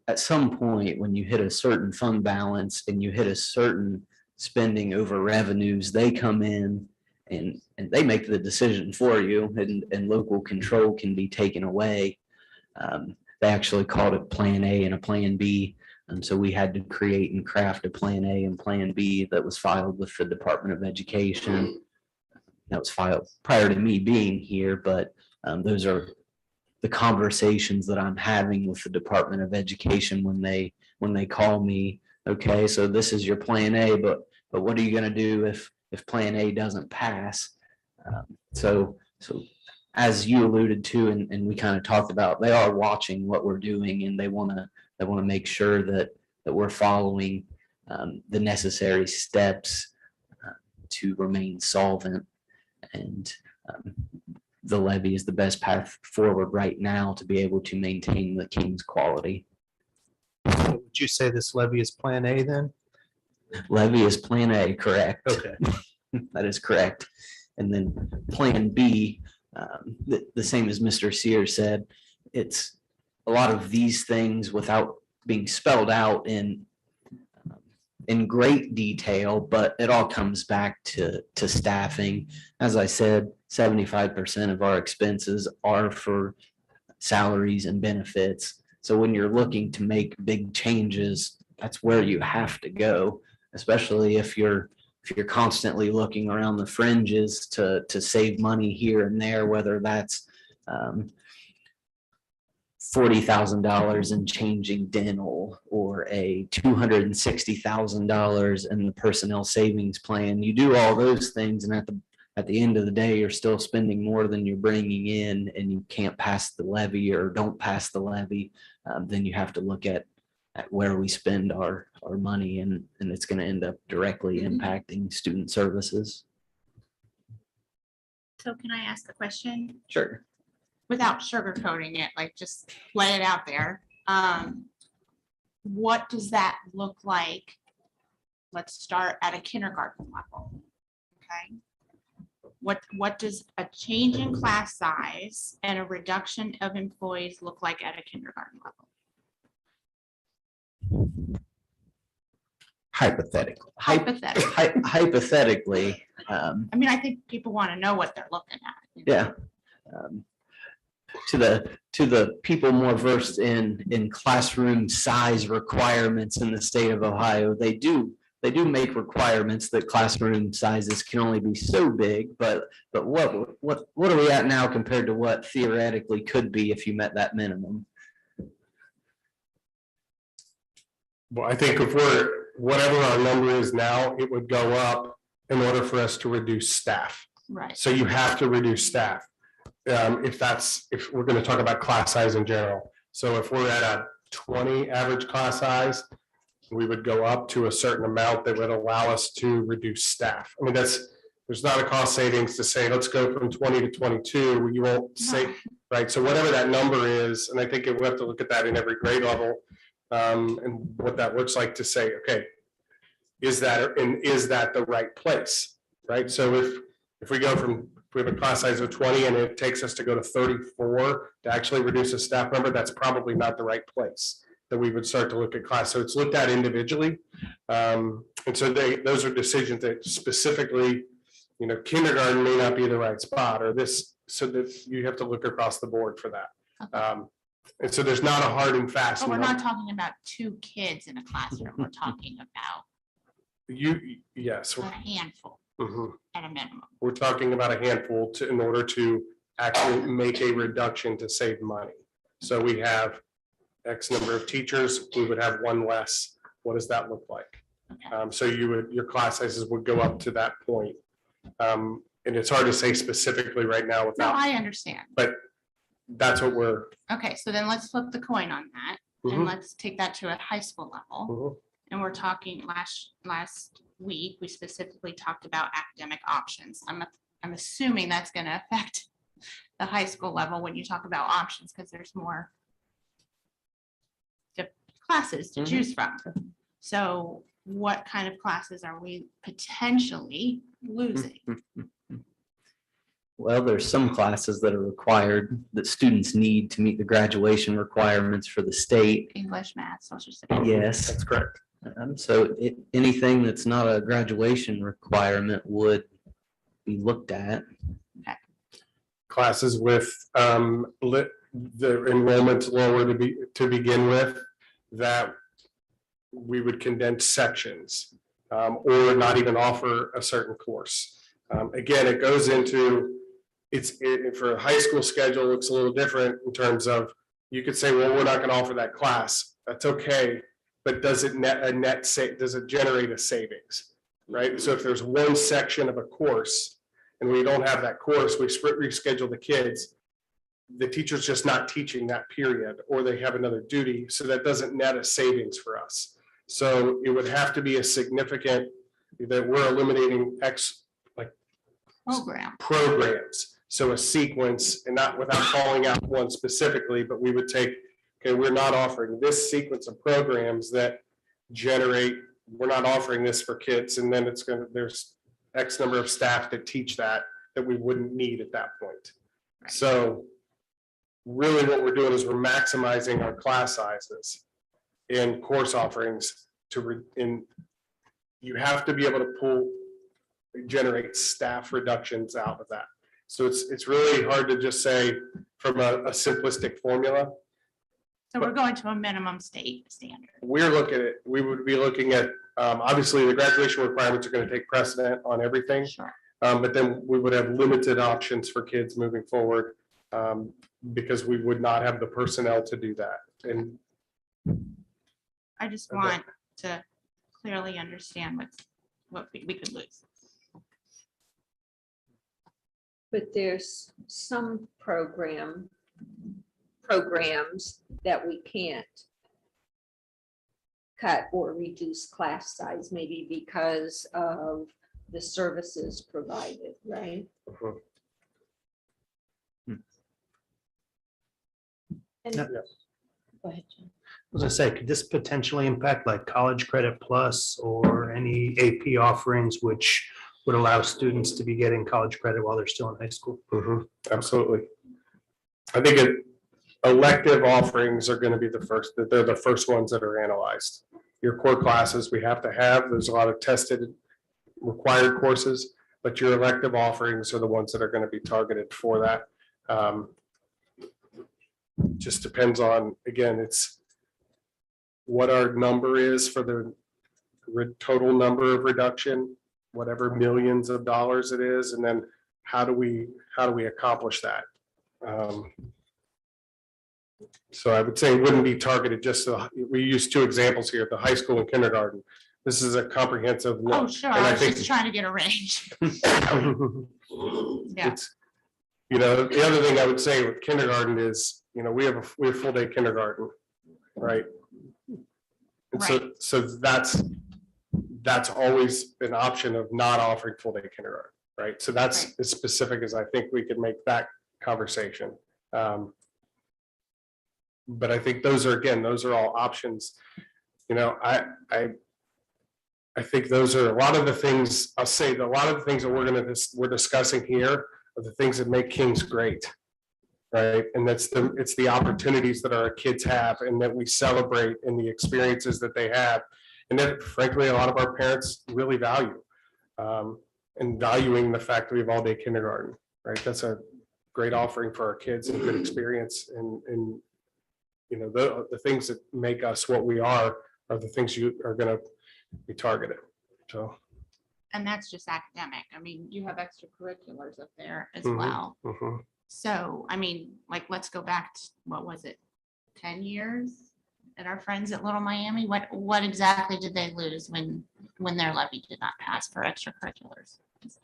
at some point, when you hit a certain fund balance and you hit a certain spending over revenues, they come in and they make the decision for you, and local control can be taken away. They actually called it Plan A and a Plan B. And so we had to create and craft a Plan A and Plan B that was filed with the Department of Education. That was filed prior to me being here, but those are the conversations that I'm having with the Department of Education when they call me okay, so this is your plan A, but what are you gonna do if plan A doesn't pass? So as you alluded to, and we kind of talked about, they are watching what we're doing, and they wanna make sure that we're following the necessary steps to remain solvent. And the levy is the best path forward right now to be able to maintain the King's quality. Would you say this levy is Plan A then? Levy is plan A, correct? Okay. That is correct. And then plan B, the same as Mr. Sears said, it's a lot of these things without being spelled out in great detail, but it all comes back to staffing. As I said, 75% of our expenses are for salaries and benefits. So when you're looking to make big changes, that's where you have to go, especially if you're constantly looking around the fringes to save money here and there, whether that's $40,000 in changing dental or a $260,000 in the personnel savings plan. You do all those things, and at the end of the day, you're still spending more than you're bringing in, and you can't pass the levy or don't pass the levy. Then you have to look at where we spend our money, and it's going to end up directly impacting student services. So can I ask a question? Sure. Without sugarcoating it, like just lay it out there. What does that look like? Let's start at a kindergarten level. Okay. What does a change in class size and a reduction of employees look like at a kindergarten level? Hypothetically. Hypothetically. I mean, I think people want to know what they're looking at. Yeah. To the people more versed in classroom size requirements in the state of Ohio, they do make requirements that classroom sizes can only be so big, but what are we at now compared to what theoretically could be if you met that minimum? Well, I think if whatever our number is now, it would go up in order for us to reduce staff. Right. So you have to reduce staff. If we're going to talk about class size in general. So if we're at a 20 average class size, we would go up to a certain amount that would allow us to reduce staff. I mean, there's not a cost savings to say, let's go from 20 to 22. You won't say, right? So whatever that number is, and I think we have to look at that in every grade level, and what that looks like to say, okay, is that the right place, right? So if we go from, if we have a class size of 20 and it takes us to go to 34 to actually reduce a staff member, that's probably not the right place that we would start to look at class. So it's looked at individually. And so those are decisions that specifically, kindergarten may not be the right spot or this, so that you have to look across the board for that. Okay. And so there's not a hard and fast. But we're not talking about 2 kids in a classroom. We're talking about Yes. a handful at a minimum. We're talking about a handful in order to actually make a reduction to save money. So we have X number of teachers, we would have 1 less. What does that look like? Okay. So your class sizes would go up to that point. And it's hard to say specifically right now No, without, I understand. but that's what we're. Okay, so then let's flip the coin on that and let's take that to a high school level. And we're talking last week, we specifically talked about academic options. I'm assuming that's going to affect the high school level when you talk about options, because there's more classes to choose from. So what kind of classes are we potentially losing? Well, there's some classes that are required that students need to meet the graduation requirements for the state. English, math, social studies. Yes, That's correct. So anything that's not a graduation requirement would be looked at. Classes with the enrollment lower to begin with, that we would condense sections or not even offer a certain course. Again, it goes into for a high school schedule, looks a little different in terms of, you could say, well, we're not going to offer that class. That's okay. but does it does it generate a savings? Right? So if there's one section of a course and we don't have that course, we reschedule the kids, the teacher's just not teaching that period, or they have another duty. So that doesn't net a savings for us. So it would have to be a significant, that we're eliminating programs. So a sequence, and not without calling out one specifically, but we would take, okay, we're not offering this sequence of programs that generate, we're not offering this for kids. And then it's going to, there's X number of staff that teach that we wouldn't need at that point. Right. So really what we're doing is we're maximizing our class sizes in course offerings you have to be able to generate staff reductions out of that. So it's really hard to just say from a simplistic formula. So we're going to a minimum state standard. We would be looking at, obviously the graduation requirements are going to take precedent on everything. Sure. But then we would have limited options for kids moving forward because we would not have the personnel to do that. And I just want to clearly understand what we could lose. But there's some programs that we can't cut or reduce class size, maybe because of the services provided, right? And- Yeah. Go ahead, John. I was gonna say, could this potentially impact like College Credit Plus or any AP offerings which would allow students to be getting college credit while they're still in high school? Absolutely. I think elective offerings are going to be they're the first ones that are analyzed. Your core classes we have to have, there's a lot of tested required courses, but your elective offerings are the ones that are going to be targeted for that. Just depends on, again, it's what our number is for the total number of reduction, whatever millions of dollars it is, and then how do we accomplish that? So I would say it wouldn't be targeted just we use two examples here, the high school and kindergarten. This is a comprehensive look. Oh, sure. I was just trying to get a range. Yeah. It's, the other thing I would say with kindergarten is, we have full day kindergarten, right? And so that's always an option of not offering full day kindergarten, right? So that's Right. as specific as I think we could make that conversation. But I think those are all options. I think those are a lot of the things, I'll say that a lot of the things that we're discussing here are the things that make Kings great. Right. And it's the opportunities that our kids have and that we celebrate and the experiences that they have. And that frankly, a lot of our parents really value and valuing the fact that we have all day kindergarten, right? That's a great offering for our kids and a good experience. And the things that make us what we are the things you are going to be targeted. So. And that's just academic. I mean, you have extracurriculars up there as well. So, I mean, let's go back to, what was it, 10 years at our friends at Little Miami? What exactly did they lose when their levy did not pass for extracurriculars? Does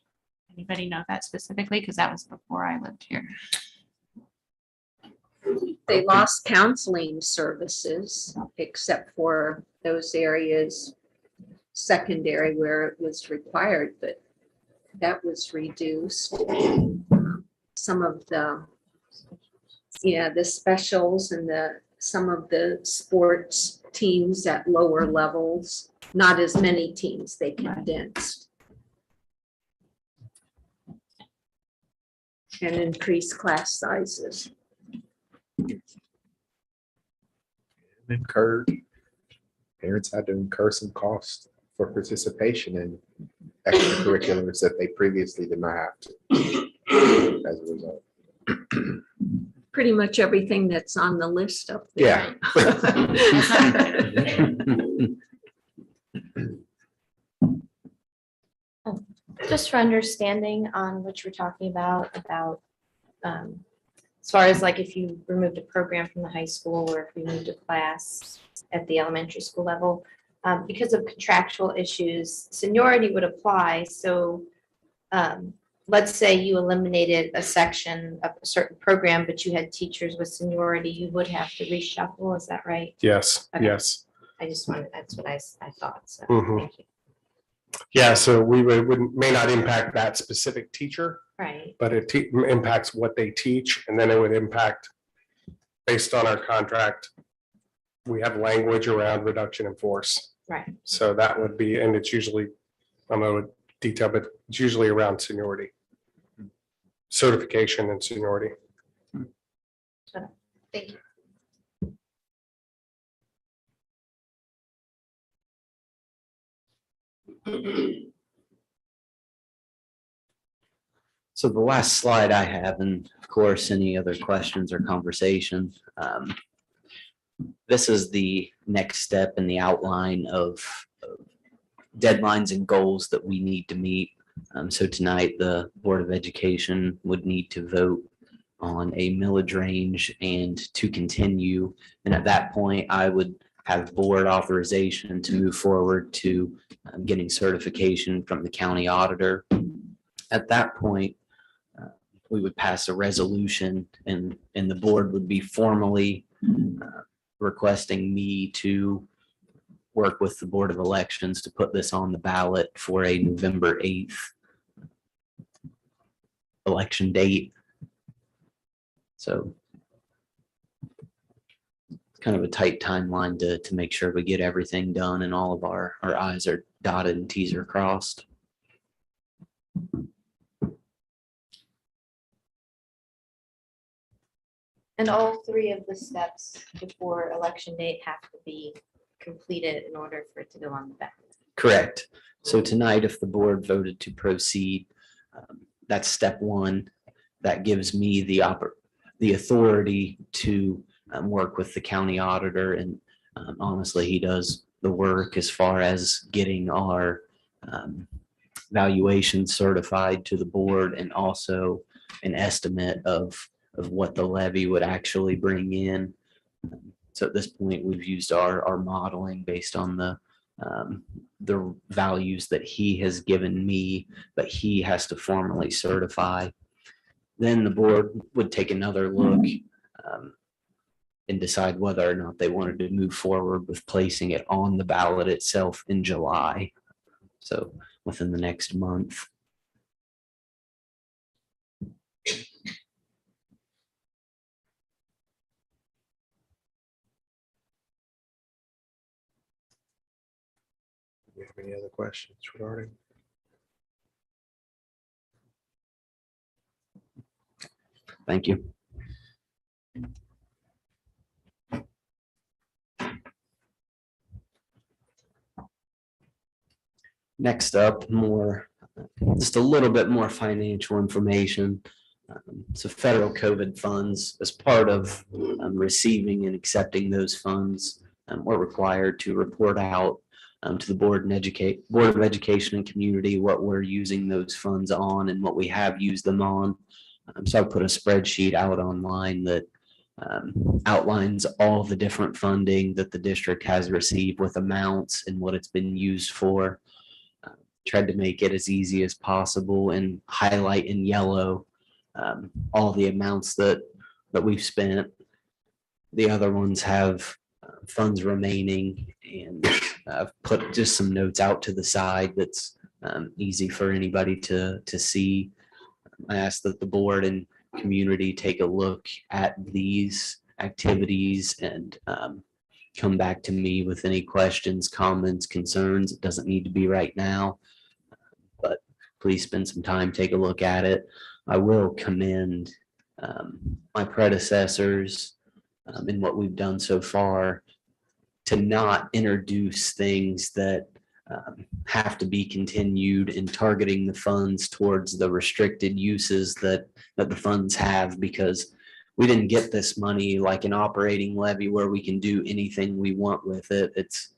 anybody know that specifically? Because that was before I lived here. They lost counseling services, except for those areas secondary where it was required, but that was reduced. Some of the specials and some of the sports teams at lower levels, not as many teams, they condensed. And increased class sizes. Parents had to incur some costs for participation in extracurriculars that they previously did not have to as a result. Pretty much everything that's on the list up there. Just for understanding on what you're talking about as far as like if you removed a program from the high school or if we moved a class at the elementary school level, because of contractual issues, seniority would apply. So let's say you eliminated a section of a certain program, but you had teachers with seniority, you would have to reshuffle. Is that right? Yes, Okay. yes. I just wanted, that's what I thought. So Mhm. thank you. Yeah, so we may not impact that specific teacher, Right. but it impacts what they teach, and then it would impact, based on our contract, we have language around reduction in force. Right. So that would be, and it's usually, I'm going to detail, but it's usually around seniority, certification and seniority. Thank you. So the last slide I have, and of course, any other questions or conversation. This is the next step in the outline of deadlines and goals that we need to meet. So tonight, the Board of Education would need to vote on a millage range and to continue. And at that point, I would have board authorization to move forward to getting certification from the county auditor. At that point, we would pass a resolution and the board would be formally requesting me to work with the Board of Elections to put this on the ballot for a November 8th election date. So it's kind of a tight timeline to make sure we get everything done and all of our I's are dotted and T's are crossed. And all three of the steps before election date have to be completed in order for it to go on the ballot. Correct. So tonight, if the board voted to proceed, that's step one. That gives me the authority to work with the county auditor. And honestly, he does the work as far as getting our valuation certified to the board and also an estimate of what the levy would actually bring in. So at this point, we've used our modeling based on the values that he has given me, but he has to formally certify. Then the board would take another look and decide whether or not they wanted to move forward with placing it on the ballot itself in July. So within the next month. Do you have any other questions regarding? Thank you. Next up, just a little bit more financial information. So federal COVID funds, as part of receiving and accepting those funds, we're required to report out to the Board of Education and Community what we're using those funds on and what we have used them on. So I put a spreadsheet out online that outlines all the different funding that the district has received with amounts and what it's been used for. Tried to make it as easy as possible and highlight in yellow all the amounts that we've spent. The other ones have funds remaining, and I've put just some notes out to the side that's easy for anybody to see. I ask that the board and community take a look at these activities and come back to me with any questions, comments, concerns. It doesn't need to be right now, but please spend some time, take a look at it. I will commend my predecessors in what we've done so far to not introduce things that have to be continued in targeting the funds towards the restricted uses that the funds have, because we didn't get this money like an operating levy where we can do anything we want with it. It's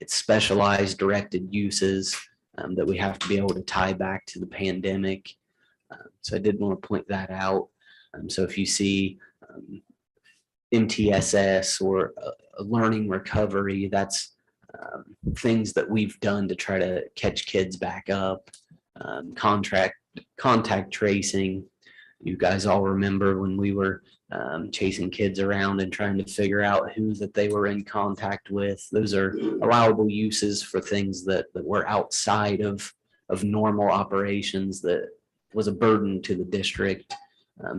specialized directed uses that we have to be able to tie back to the pandemic. So I did want to point that out. So if you see MTSS or a learning recovery, that's things that we've done to try to catch kids back up. Contact tracing. You guys all remember when we were chasing kids around and trying to figure out who that they were in contact with. Those are allowable uses for things that were outside of normal operations that was a burden to the district.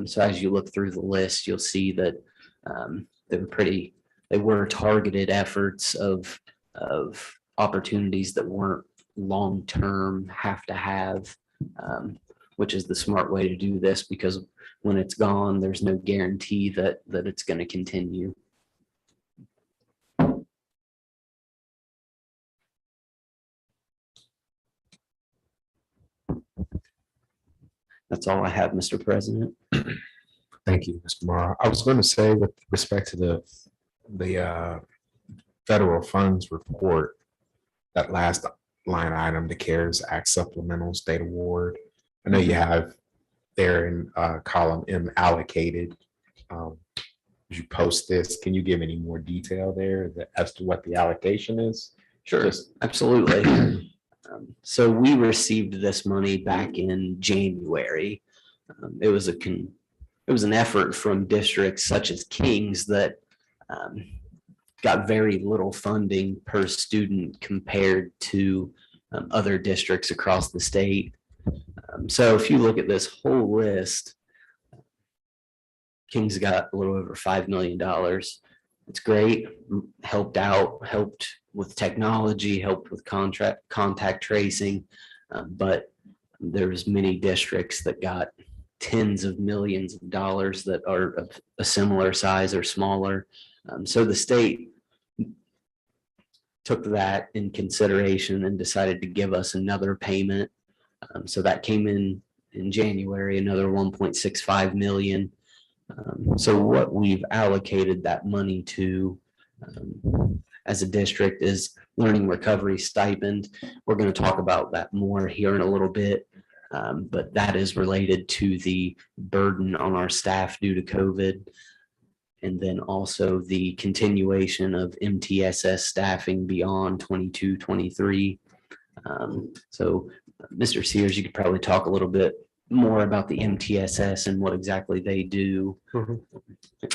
So as you look through the list, you'll see that they were targeted efforts of opportunities that weren't long-term have to have, which is the smart way to do this, because when it's gone, there's no guarantee that it's going to continue. That's all I have, Mr. President. Thank you, Mr. Morrow. I was going to say, with respect to the federal funds report, that last line item, the CARES Act Supplemental State Award. I know you have there in column M allocated. As you post this, can you give any more detail there as to what the allocation is? Sure, absolutely. So we received this money back in January. It was an effort from districts such as Kings that got very little funding per student compared to other districts across the state. So if you look at this whole list, Kings got a little over $5 million. It's great, helped with technology, helped with contact tracing, but there's many districts that got tens of millions of dollars that are of a similar size or smaller. So the state took that in consideration and decided to give us another payment. So that came in January, another 1.65 million. So what we've allocated that money to as a district is learning recovery stipend. We're going to talk about that more here in a little bit, but that is related to the burden on our staff due to COVID. And then also the continuation of MTSS staffing beyond 22-23. So Mr. Sears, you could probably talk a little bit more about the MTSS and what exactly they do.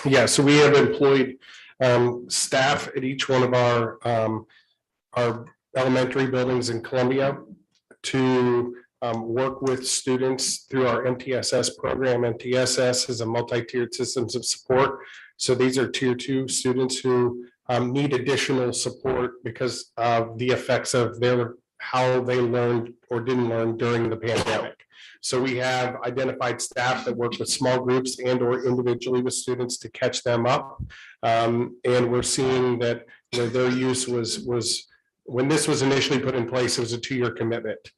Yeah, so we have employed staff at each one of our elementary buildings in Columbia to work with students through our MTSS program. MTSS is a multi-tiered systems of support. So these are tier 2 students who need additional support because of the effects of how they learned or didn't learn during the pandemic. So we have identified staff that work with small groups and or individually with students to catch them up. And we're seeing that their use was when this was initially put in place, it was a 2-year commitment.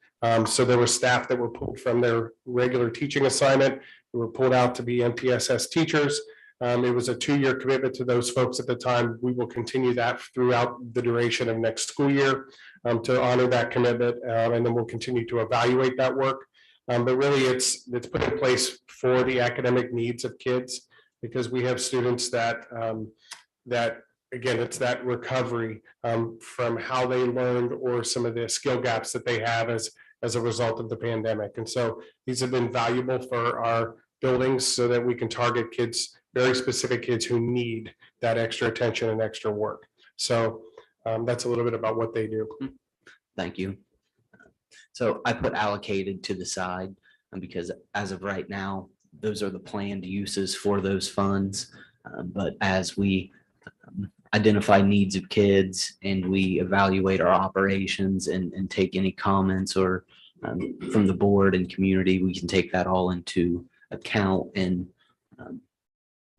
So there were staff that were pulled from their regular teaching assignment, who were pulled out to be MTSS teachers. It was a 2-year commitment to those folks at the time. We will continue that throughout the duration of next school year to honor that commitment, and then we'll continue to evaluate that work. But really, it's put in place for the academic needs of kids, because we have students that again, it's that recovery from how they learned or some of the skill gaps that they have as a result of the pandemic. And so these have been valuable for our buildings so that we can target kids, very specific kids who need that extra attention and extra work. So that's a little bit about what they do. Thank you. So I put allocated to the side because as of right now, those are the planned uses for those funds. But as we identify needs of kids and we evaluate our operations and take any comments or from the board and community, we can take that all into account and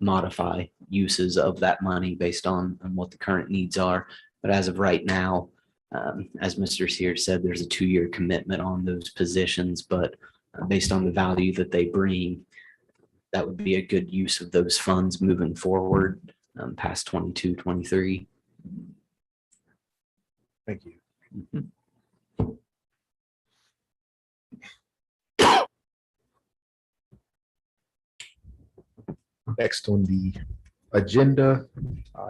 modify uses of that money based on what the current needs are. But as of right now, as Mr. Sears said, there's a 2-year commitment on those positions, but based on the value that they bring, that would be a good use of those funds moving forward past 22-23. Thank you. Next on the agenda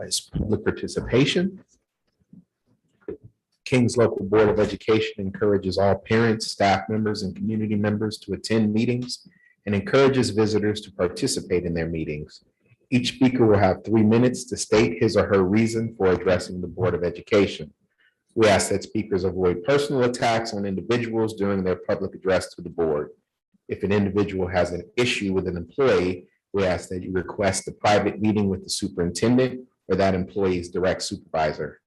is public participation. Kings Local Board of Education encourages all parents, staff members, and community members to attend meetings and encourages visitors to participate in their meetings. Each speaker will have 3 minutes to state his or her reason for addressing the Board of Education. We ask that speakers avoid personal attacks on individuals during their public address to the board. If an individual has an issue with an employee, we ask that you request a private meeting with the superintendent or that employee's direct supervisor.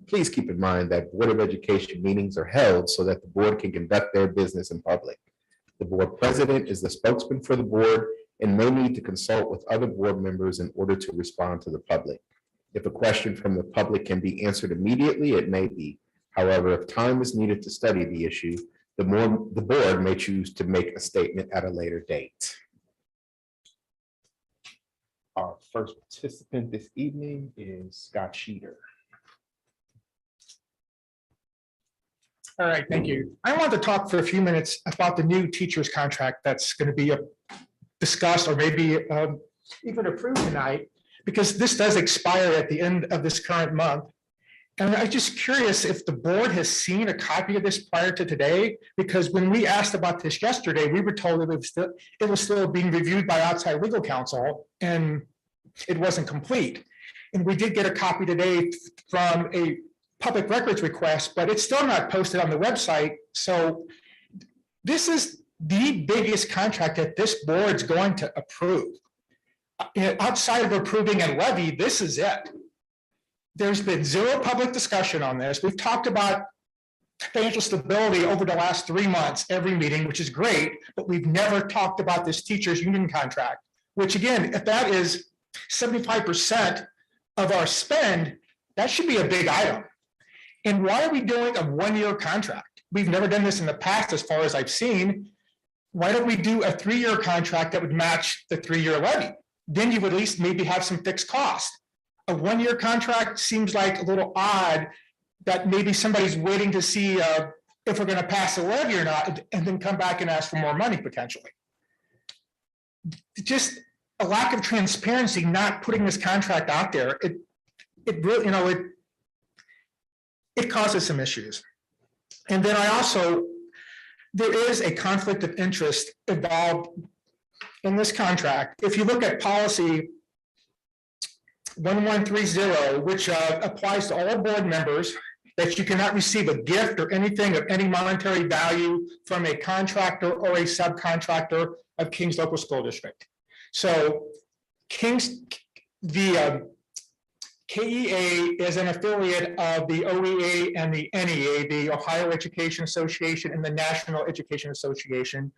Please keep in mind that Board of Education meetings are held so that the board can conduct their business in public. The board president is the spokesman for the board and may need to consult with other board members in order to respond to the public. If a question from the public can be answered immediately, it may be. However, if time is needed to study the issue, the board may choose to make a statement at a later date. Our first participant this evening is Scott Sheeter. All right, thank you. I want to talk for a few minutes about the new teacher's contract that's going to be discussed or maybe even approved tonight, because this does expire at the end of this current month. And I'm just curious if the board has seen a copy of this prior to today, because when we asked about this yesterday, we were told that it was still being reviewed by outside legal counsel and it wasn't complete. And we did get a copy today from a public records request, but it's still not posted on the website. So this is the biggest contract that this board's going to approve. Outside of approving a levy, this is it. There's been zero public discussion on this. We've talked about financial stability over the last 3 months, every meeting, which is great, but we've never talked about this teacher's union contract, which again, if that is 75% of our spend, that should be a big item. And why are we doing a 1-year contract? We've never done this in the past, as far as I've seen. Why don't we do a 3-year contract that would match the 3-year levy? Then you would at least maybe have some fixed cost. A 1-year contract seems like a little odd that maybe somebody's waiting to see if we're going to pass a levy or not, and then come back and ask for more money potentially. Just a lack of transparency, not putting this contract out there. It really, it causes some issues. And then there is a conflict of interest involved in this contract. If you look at policy 1130, which applies to all board members, that you cannot receive a gift or anything of any monetary value from a contractor or a subcontractor of Kings Local School District. So the KEA is an affiliate of the OEA and the NEA, the Ohio Education Association and the National Education Association,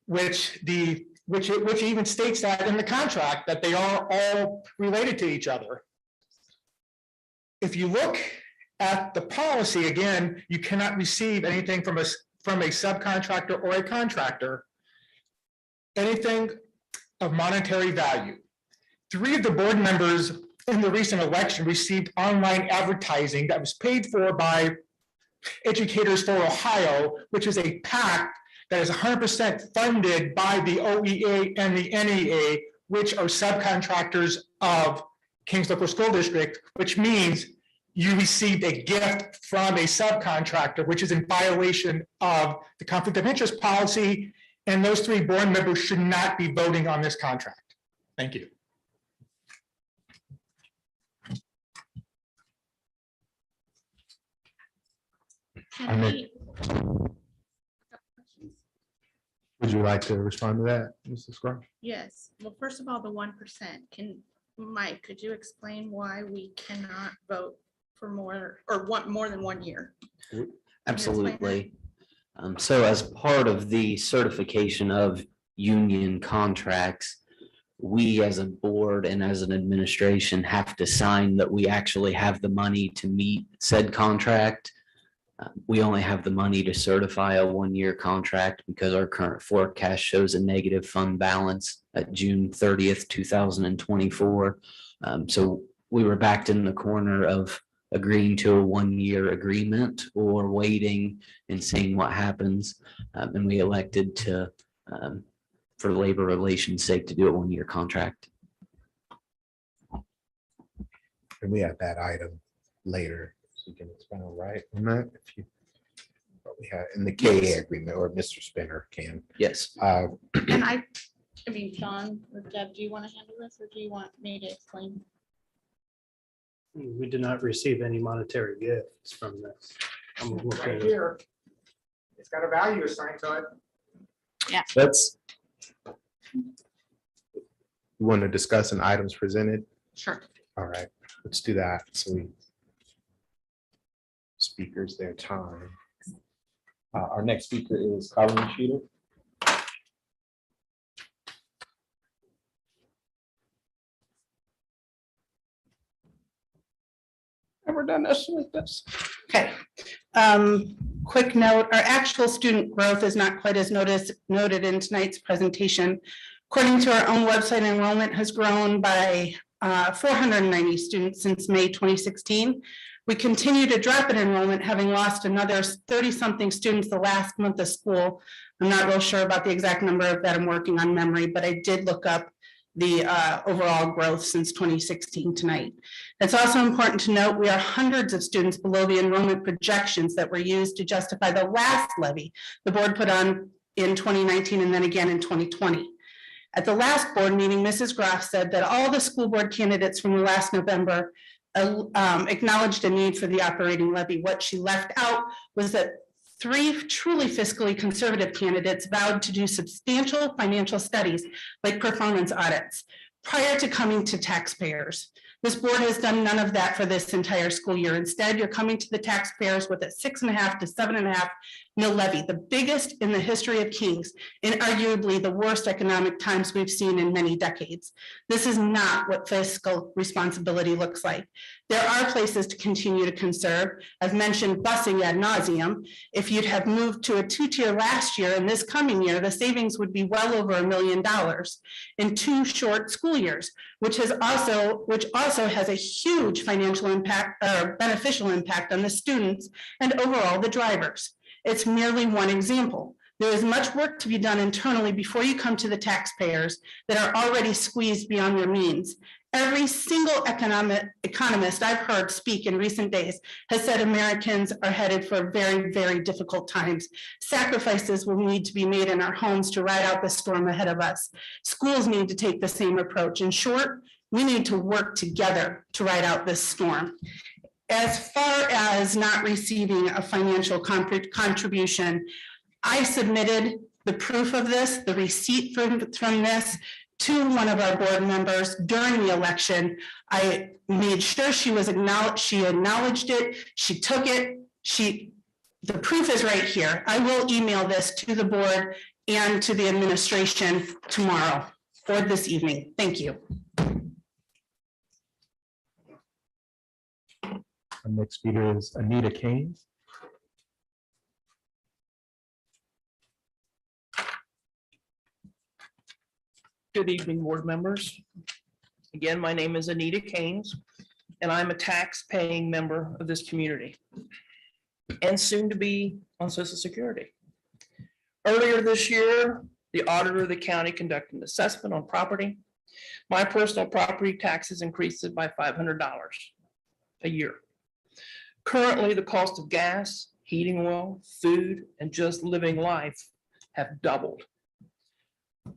which even states that in the contract, that they are all related to each other. If you look at the policy, again, you cannot receive anything from a subcontractor or a contractor, anything of monetary value. 3 of the board members in the recent election received online advertising that was paid for by Educators for Ohio, which is a PAC that is 100% funded by the OEA and the NEA, which are subcontractors of Kings Local School District, which means you received a gift from a subcontractor, which is in violation of the conflict of interest policy, and those 3 board members should not be voting on this contract. Thank you. Can we- Would you like to respond to that, Mrs. Scrum? Yes, well, first of all, the 1%, Mike, could you explain why we cannot vote for more or want more than 1 year? Absolutely. So as part of the certification of union contracts, we as a board and as an administration have to sign that we actually have the money to meet said contract. We only have the money to certify a 1-year contract because our current forecast shows a negative fund balance at June 30th, 2024. So we were backed in the corner of agreeing to a 1-year agreement or waiting and seeing what happens. And we elected to, for labor relations sake, to do a 1-year contract. And we have that item later. So you can explain all right on that if you. But we have in the KA agreement, or Mr. Spinner can. Yes. And I mean, Sean or Deb, do you want to handle this or do you want me to explain? We did not receive any monetary gifts from this. I'm looking Right at- here. It's got a value assigned to it. Let's. You want to discuss an items presented? Sure. All right, let's do that. So we. Speakers their time. Our next speaker is Colin Sheeter. Ever done this with this? Okay. Quick note, our actual student growth is not quite as noted in tonight's presentation. According to our own website, enrollment has grown by 490 students since May 2016. We continue to drop in enrollment, having lost another 30-something students the last month of school. I'm not real sure about the exact number of that. I'm working on memory, but I did look up the overall growth since 2016 tonight. It's also important to note we are hundreds of students below the enrollment projections that were used to justify the last levy the board put on in 2019 and then again in 2020. At the last board meeting, Mrs. Groff said that all the school board candidates from the last November acknowledged a need for the operating levy. What she left out was that 3 truly fiscally conservative candidates vowed to do substantial financial studies like performance audits prior to coming to taxpayers. This board has done none of that for this entire school year. Instead, you're coming to the taxpayers with a 6.5 to 7.5 mil levy, the biggest in the history of Kings, and arguably the worst economic times we've seen in many decades. This is not what fiscal responsibility looks like. There are places to continue to conserve. I've mentioned busing ad nauseum. If you'd have moved to a 2-tier last year and this coming year, the savings would be well over $1 million in 2 short school years, which also has a huge financial impact or beneficial impact on the students and overall the drivers. It's merely one example. There is much work to be done internally before you come to the taxpayers that are already squeezed beyond their means. Every single economist I've heard speak in recent days has said Americans are headed for very, very difficult times. Sacrifices will need to be made in our homes to ride out the storm ahead of us. Schools need to take the same approach. In short, we need to work together to ride out this storm. As far as not receiving a financial contribution, I submitted the proof of this, the receipt from this, to one of our board members during the election. I made sure she acknowledged it, she took it, the proof is right here. I will email this to the board and to the administration tomorrow or this evening. Thank you. Our next speaker is Anita Keynes. Good evening, board members. Again, my name is Anita Keynes, and I'm a tax-paying member of this community and soon to be on Social Security. Earlier this year, the auditor of the county conducted an assessment on property. My personal property taxes increased by $500 a year. Currently, the cost of gas, heating oil, food, and just living life have doubled.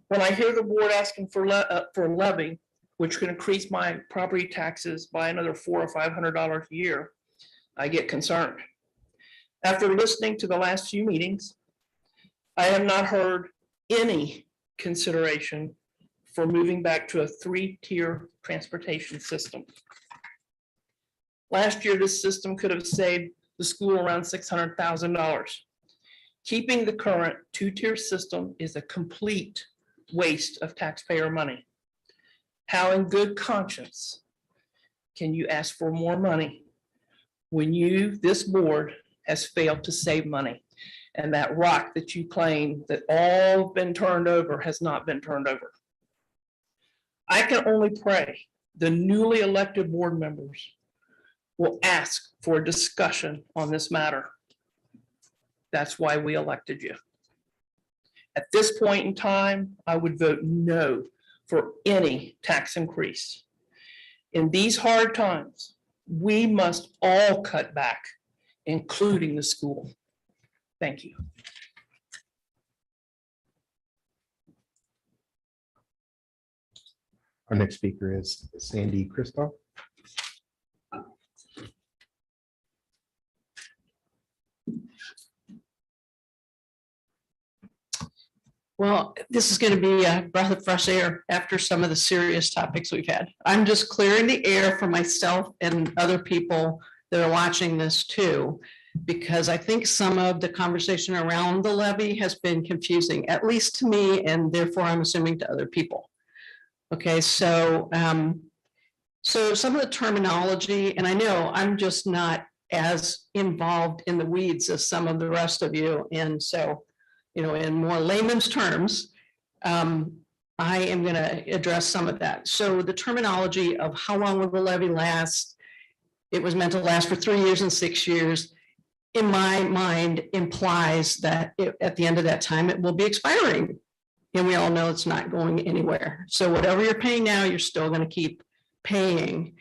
When I hear the board asking for a levy, which could increase my property taxes by another $400 or $500 a year, I get concerned. After listening to the last few meetings, I have not heard any consideration for moving back to a 3-tier transportation system. Last year, this system could have saved the school around $600,000. Keeping the current 2-tier system is a complete waste of taxpayer money. How in good conscience can you ask for more money when this board has failed to save money? And that rock that you claim that all been turned over has not been turned over. I can only pray the newly elected board members will ask for a discussion on this matter. That's why we elected you. At this point in time, I would vote no for any tax increase. In these hard times, We must all cut back, including the school. Thank you. Our next speaker is Sandy Kristoff. Well, this is going to be a breath of fresh air after some of the serious topics we've had. I'm just clearing the air for myself and other people that are watching this too, because I think some of the conversation around the levy has been confusing, at least to me, and therefore I'm assuming to other people. Okay, so some of the terminology, and I know I'm just not as involved in the weeds as some of the rest of you, and so, you know, in more layman's terms, I am going to address some of that. So the terminology of how long will the levy last? It was meant to last for 3 years and 6 years. In my mind, implies that at the end of that time, it will be expiring. And we all know it's not going anywhere. So whatever you're paying now, you're still going to keep paying.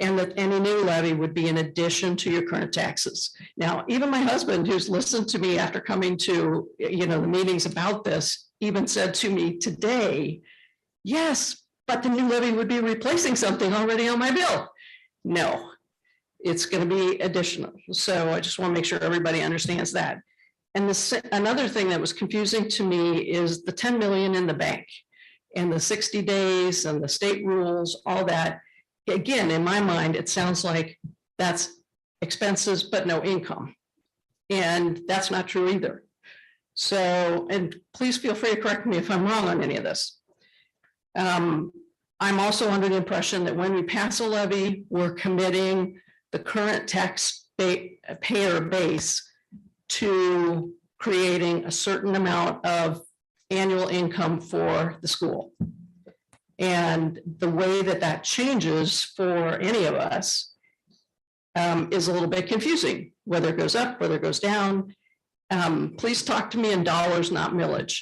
And that any new levy would be in addition to your current taxes. Now, even my husband, who's listened to me after coming to, you know, the meetings about this, even said to me today, yes, but the new levy would be replacing something already on my bill. No, it's going to be additional. So I just want to make sure everybody understands that. And another thing that was confusing to me is the 10 million in the bank and the 60 days and the state rules, all that. Again, in my mind, it sounds like that's expenses, but no income. And that's not true either. So, and please feel free to correct me if I'm wrong on any of this. I'm also under the impression that when we pass a levy, we're committing the current taxpayer base to creating a certain amount of annual income for the school. And the way that that changes for any of us is a little bit confusing, whether it goes up, whether it goes down. Please talk to me in dollars, not millage.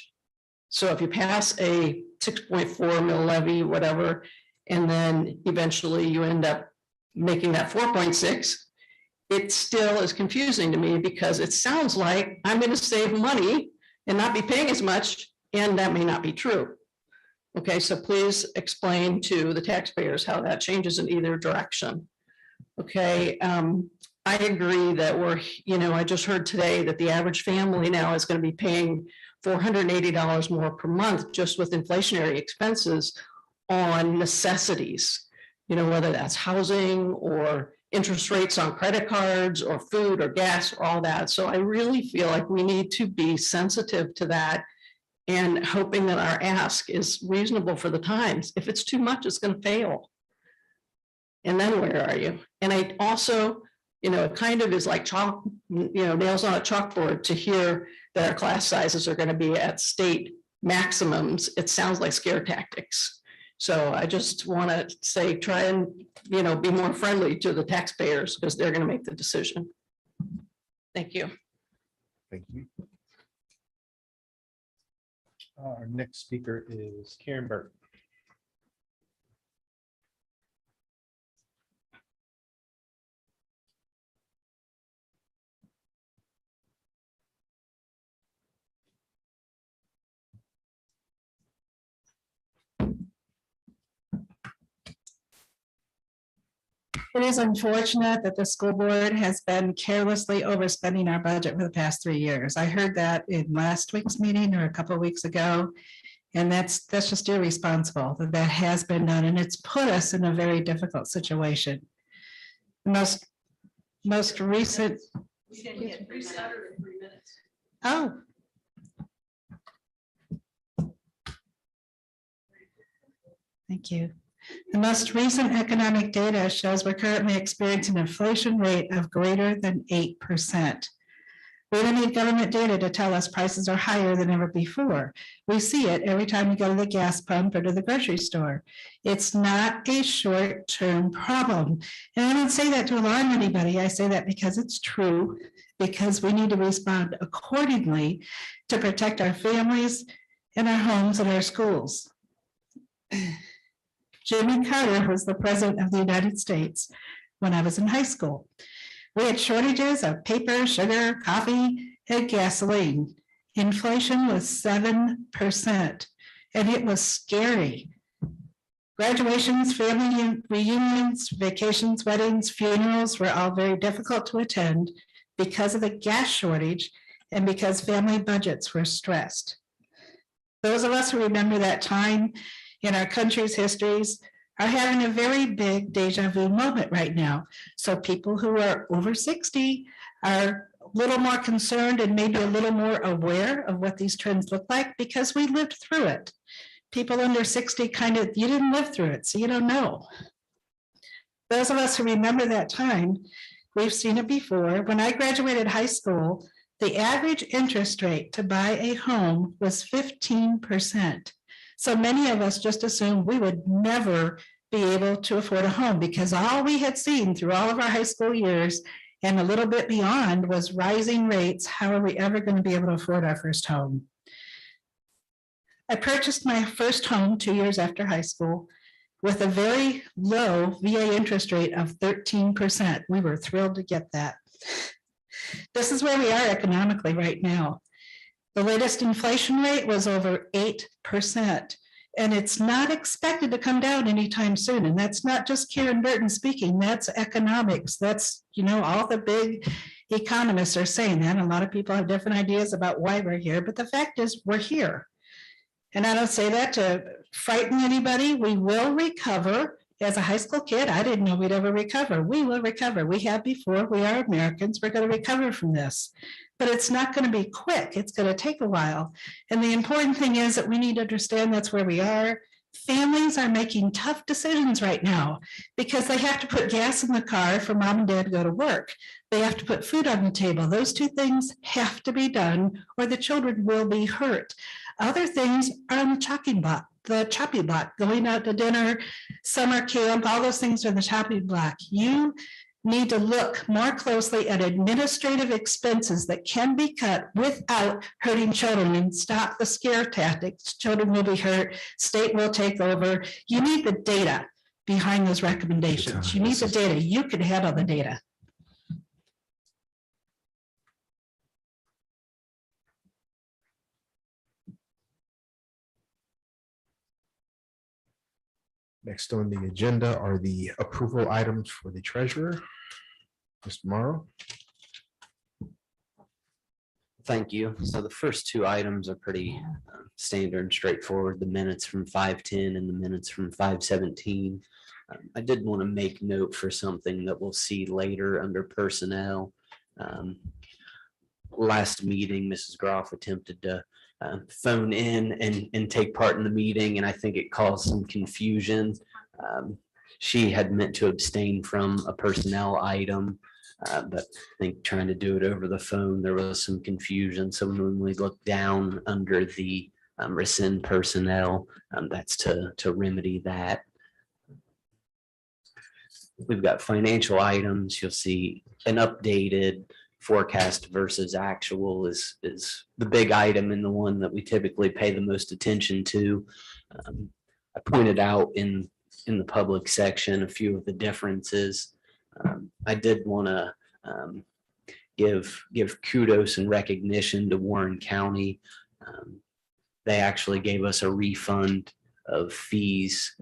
So if you pass a 6.4 mill levy, whatever, and then eventually you end up making that 4.6, it still is confusing to me because it sounds like I'm going to save money and not be paying as much, and that may not be true. Okay, so please explain to the taxpayers how that changes in either direction. Okay, I agree that we're, you know, I just heard today that the average family now is going to be paying $480 more per month just with inflationary expenses on necessities, you know, whether that's housing or interest rates on credit cards or food or gas or all that. So I really feel like we need to be sensitive to that and hoping that our ask is reasonable for the times. If it's too much, it's going to fail. And then where are you? And I also, you know, it kind of is like chalk, you know, nails on a chalkboard to hear that our class sizes are going to be at state maximums. It sounds like scare tactics. So I just want to say, try and, you know, be more friendly to the taxpayers because they're going to make the decision. Thank you. Thank you. Our next speaker is Karen Burke. It is unfortunate that the school board has been carelessly overspending our budget for the past 3 years. I heard that in last week's meeting or a couple of weeks ago. And that's just irresponsible that has been done. And it's put us in a very difficult situation. The most recent. Oh. Thank you. The most recent economic data shows we're currently experiencing an inflation rate of greater than 8%. We don't need government data to tell us prices are higher than ever before. We see it every time we go to the gas pump or to the grocery store. It's not a short-term problem. And I don't say that to alarm anybody. I say that because it's true, because we need to respond accordingly to protect our families and our homes and our schools. Jimmy Carter was the president of the United States when I was in high school. We had shortages of paper, sugar, coffee, and gasoline. Inflation was 7%, and it was scary. Graduations, family reunions, vacations, weddings, funerals were all very difficult to attend because of the gas shortage and because family budgets were stressed. Those of us who remember that time in our country's histories are having a very big deja vu moment right now. So people who are over 60 are a little more concerned and maybe a little more aware of what these trends look like because we lived through it. People under 60 you didn't live through it, so you don't know. Those of us who remember that time, we've seen it before. When I graduated high school, the average interest rate to buy a home was 15%. So many of us just assumed we would never be able to afford a home because all we had seen through all of our high school years and a little bit beyond was rising rates. How are we ever going to be able to afford our first home? I purchased my first home 2 years after high school with a very low VA interest rate of 13%. We were thrilled to get that. This is where we are economically right now. The latest inflation rate was over 8%, and it's not expected to come down anytime soon. And that's not just Karen Burton speaking, that's economics. That's, all the big economists are saying that. A lot of people have different ideas about why we're here, but the fact is we're here. And I don't say that to frighten anybody. We will recover. As a high school kid, I didn't know we'd ever recover. We will recover. We have before. We are Americans. We're going to recover from this. But it's not going to be quick. It's going to take a while. And the important thing is that we need to understand that's where we are. Families are making tough decisions right now because they have to put gas in the car for mom and dad to go to work. They have to put food on the table. Those two things have to be done or the children will be hurt. Other things are on the chopping block. The chopping block, going out to dinner, summer camp, all those things are the chopping block. You need to look more closely at administrative expenses that can be cut without hurting children and stop the scare tactics. Children will be hurt, state will take over. You need the data behind those recommendations. You need the data. You can handle the data. Next on the agenda are the approval items for the treasurer. Mr. Morrow. Thank you. So the first two items are pretty standard and straightforward, the minutes from 5:10 and the minutes from 5:17. I did want to make note for something that we'll see later under personnel. Last meeting, Mrs. Groff attempted to phone in and take part in the meeting, and I think it caused some confusion. She had meant to abstain from a personnel item, but I think trying to do it over the phone, there was some confusion. So when we look down under the rescind personnel, that's to remedy that. We've got financial items. You'll see an updated forecast versus actual is the big item and the one that we typically pay the most attention to. I pointed out in the public section a few of the differences. I did want to give kudos and recognition to Warren County. They actually gave us a refund of fees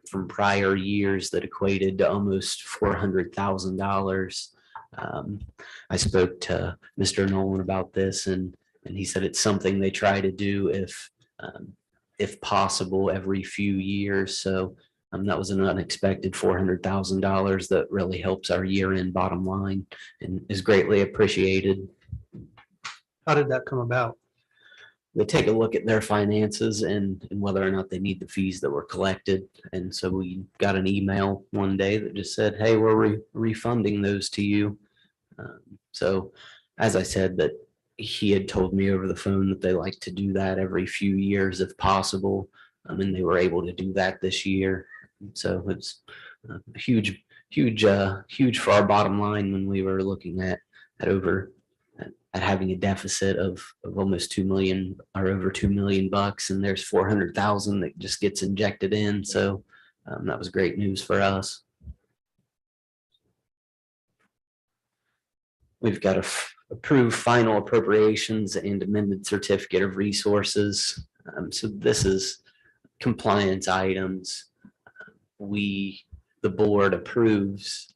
from prior years that equated to almost $400,000. I spoke to Mr. Nolan about this, and he said it's something they try to do if possible every few years. So that was an unexpected $400,000 that really helps our year-end bottom line and is greatly appreciated. How did that come about? They take a look at their finances and whether or not they need the fees that were collected. And so we got an email one day that just said, hey, we're refunding those to you. So as I said, that he had told me over the phone that they like to do that every few years if possible. And they were able to do that this year. So it's huge for our bottom line when we were looking at having a deficit of almost 2 million or over $2 million, and there's 400,000 that just gets injected in. So that was great news for us. We've got to approve final appropriations and amended certificate of resources. So this is compliance items. The board approves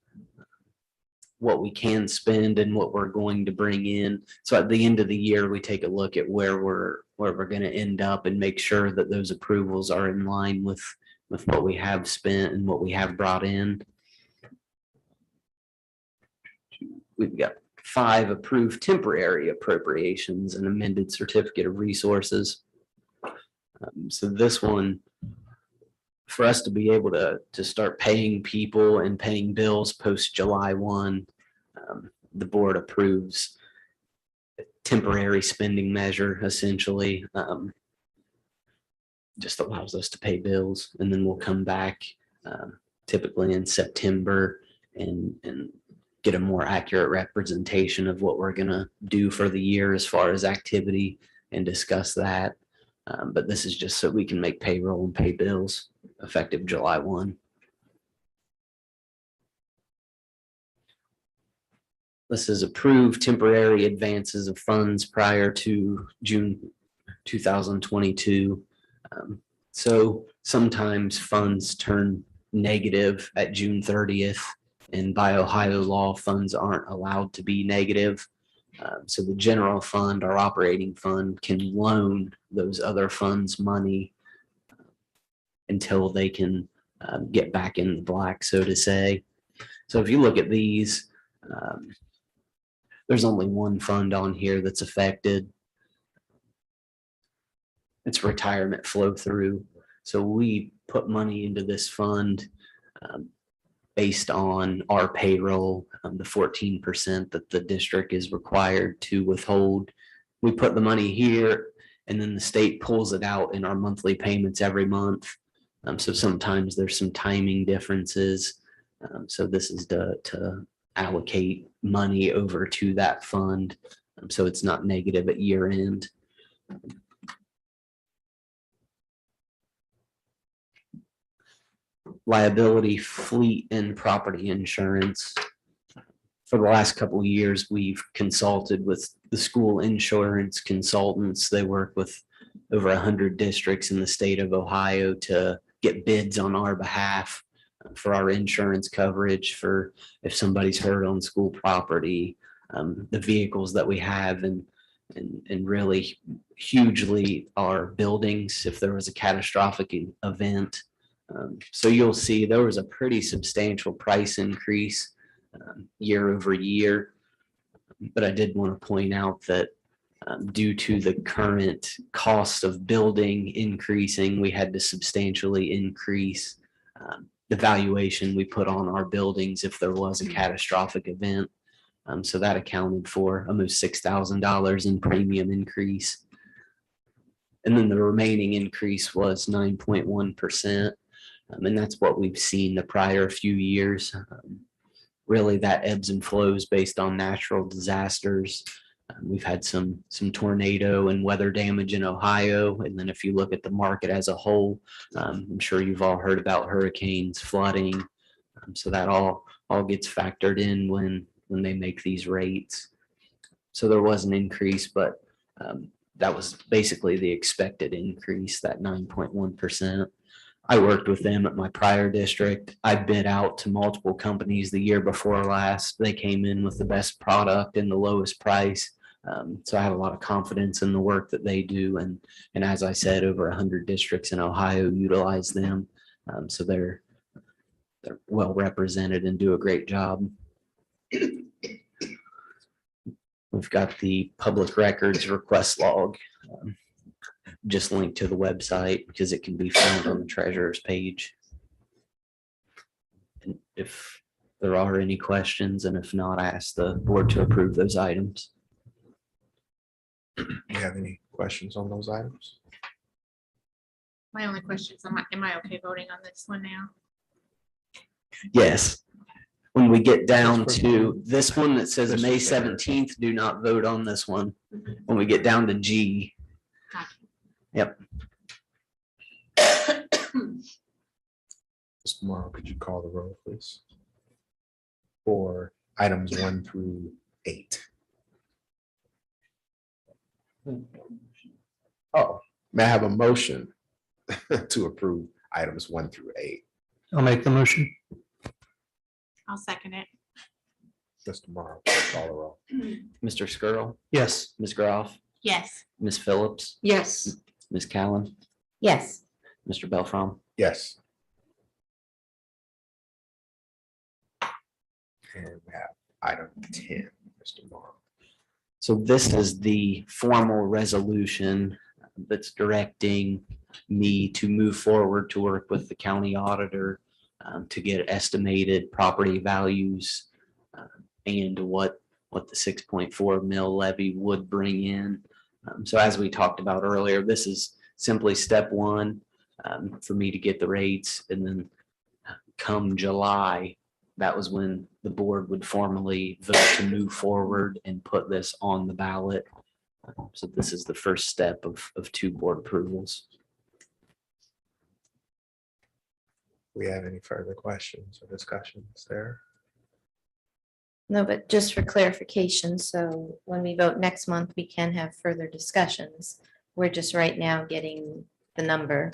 what we can spend and what we're going to bring in. So at the end of the year, we take a look at where we're going to end up and make sure that those approvals are in line with what we have spent and what we have brought in. We've got 5 approved temporary appropriations and amended certificate of resources. So this one, for us to be able to start paying people and paying bills post July 1, the board approves a temporary spending measure, essentially. Just allows us to pay bills, and then we'll come back typically in September and get a more accurate representation of what we're gonna do for the year as far as activity and discuss that. But this is just so we can make payroll and pay bills effective July 1. This is approved temporary advances of funds prior to June 2022. So sometimes funds turn negative at June 30th, and by Ohio law, funds aren't allowed to be negative. So the general fund, our operating fund, can loan those other funds money until they can get back in the black, so to say. So if you look at these, there's only one fund on here that's affected. It's retirement flow through. So we put money into this fund based on our payroll, the 14% that the district is required to withhold. We put the money here, and then the state pulls it out in our monthly payments every month. So sometimes there's some timing differences. So this is to allocate money over to that fund, so it's not negative at year end. Liability, fleet, and property insurance. For the last couple of years, we've consulted with the school insurance consultants. They work with over 100 districts in the state of Ohio to get bids on our behalf for our insurance coverage for if somebody's hurt on school property, the vehicles that we have, and really hugely our buildings if there was a catastrophic event. So you'll see there was a pretty substantial price increase year over year. But I did want to point out that due to the current cost of building increasing, we had to substantially increase the valuation we put on our buildings if there was a catastrophic event. So that accounted for almost $6,000 in premium increase. And then the remaining increase was 9.1%. And that's what we've seen the prior few years. Really, that ebbs and flows based on natural disasters. We've had some tornado and weather damage in Ohio. And then if you look at the market as a whole, I'm sure you've all heard about hurricanes, flooding. So that all gets factored in when they make these rates. So there was an increase, but that was basically the expected increase, that 9.1%. I worked with them at my prior district. I bid out to multiple companies the year before last. They came in with the best product and the lowest price. So I have a lot of confidence in the work that they do. And as I said, over 100 districts in Ohio utilize them. So they're well represented and do a great job. We've got the public records request log. Just linked to the website because it can be found on the treasurer's page. And if there are any questions, and if not, I ask the board to approve those items. Do you have any questions on those items? My only question is, am I okay voting on this one now? Yes. When we get down to this one that says May 17th, do not vote on this one. When we get down to G. Yep. Mr. Morrow, could you call the roll, please? For items 1 through 8. Oh, may I have a motion to approve items 1 through 8? I'll make the motion. I'll second it. Mr. Morrow, call the roll. Mr. Skirl, Yes. Ms. Groff, Yes. Ms. Phillips, Yes, Ms. Cowan, Yes. Mr. Belfrom. Yes. And we have item 10, Mr. Morrow. So this is the formal resolution that's directing me to move forward to work with the county auditor to get estimated property values and what the 6.4 mil levy would bring in. So as we talked about earlier, this is simply step 1 for me to get the rates, and then come July, that was when the board would formally vote to move forward and put this on the ballot. So this is the first step of 2 board approvals. We have any further questions or discussions there? No, but just for clarification, so when we vote next month, we can have further discussions. We're just right now getting the number.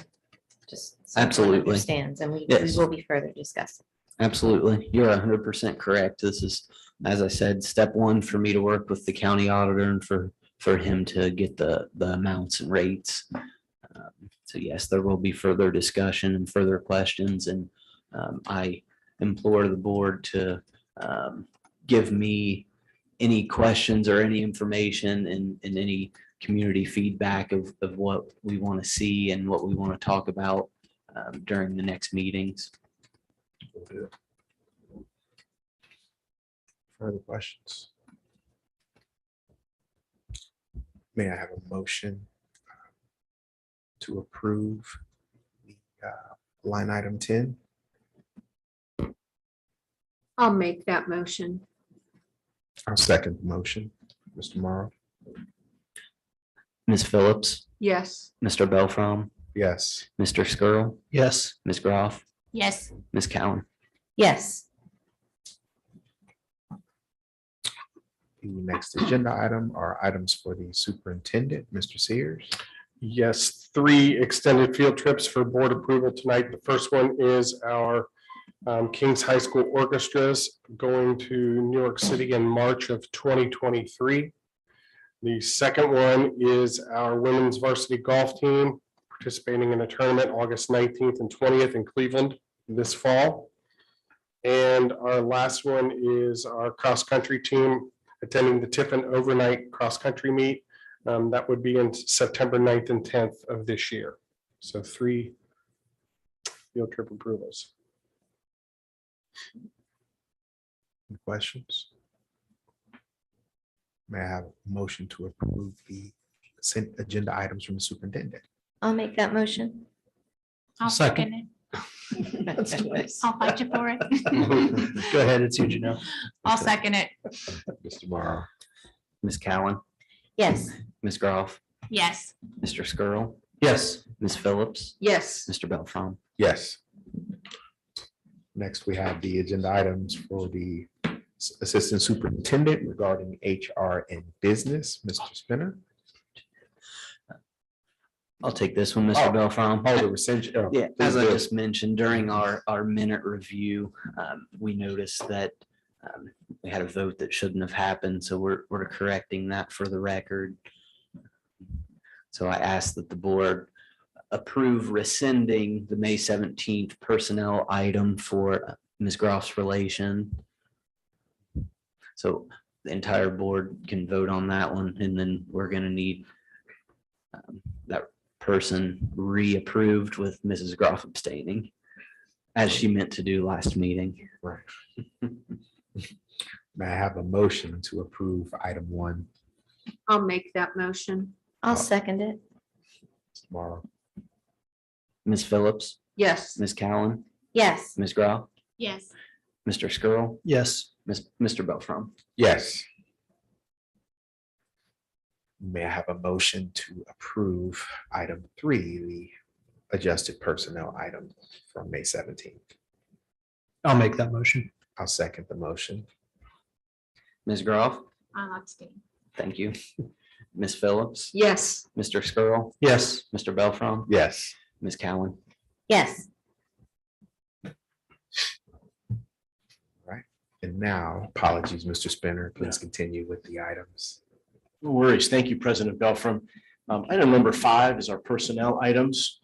Just so everyone Absolutely. understands, and we Yes. will be further discussing. Absolutely. You're 100% correct. This is, as I said, step 1 for me to work with the county auditor and for him to get the amounts and rates. So yes, there will be further discussion and further questions, and I implore the board to give me any questions or any information and any community feedback of what we want to see and what we want to talk about during the next meetings. Will do. Further questions? May I have a motion to approve the line item 10? I'll make that motion. I'll second the motion. Mr. Morrow? Ms. Phillips, Yes, Mr. Belfrom, Yes. Mr. Skirl, Yes. Ms. Groff, Yes. Ms. Cowan. Yes. The next agenda item are items for the superintendent, Mr. Sears. Yes, 3 extended field trips for board approval tonight. The first one is our Kings High School orchestras going to New York City in March of 2023. The second one is our women's varsity golf team participating in a tournament August 19th and 20th in Cleveland this fall. And our last one is our cross-country team attending the Tiffin overnight cross-country meet. That would be in September 9th and 10th of this year. So 3 field trip approvals. Any questions? May I have a motion to approve the consent agenda items from the superintendent? I'll make that motion. I'll Second. second it. I'll fight you for it. Go ahead, it's you, Janelle. I'll second it. Mr. Morrow? Ms. Cowan, Yes. Ms. Groff, Yes. Mr. Skirl, Yes. Ms. Phillips, yes, Mr. Belfrom. Yes. Next, we have the agenda items for the assistant superintendent regarding HR and business, Mr. Spinner. I'll take this one, Mr. Oh. Belfrom. Oh, the rescission. Oh, Yeah, please as I do. just mentioned, during our minute review, we noticed that we had a vote that shouldn't have happened, so we're correcting that for the record. So I asked that the board approve rescinding the May 17th personnel item for Ms. Groff's relation. So the entire board can vote on that one, and then we're gonna need that person reapproved with Mrs. Groff abstaining, as she meant to do last meeting. Right. May I have a motion to approve item 1 I'll make that motion. I'll second it. tomorrow? Ms. Phillips, Yes, Ms. Cowan, Yes. Ms. Groff, Yes. Mr. Skirl, Yes. Mr. Belfrom. Yes. May I have a motion to approve item 3, the adjusted personnel item from May 17th? I'll make that motion. I'll second the motion. Ms. Groff, I'll abstain. Thank you. Ms. Phillips, Yes. Mr. Skirl, Yes. Mr. Belfron, Yes. Ms. Cowan. Yes. And now, apologies, Mr. Spinner, please continue with the items. No worries. Thank you, President Belfram. Item number 5 is our personnel items,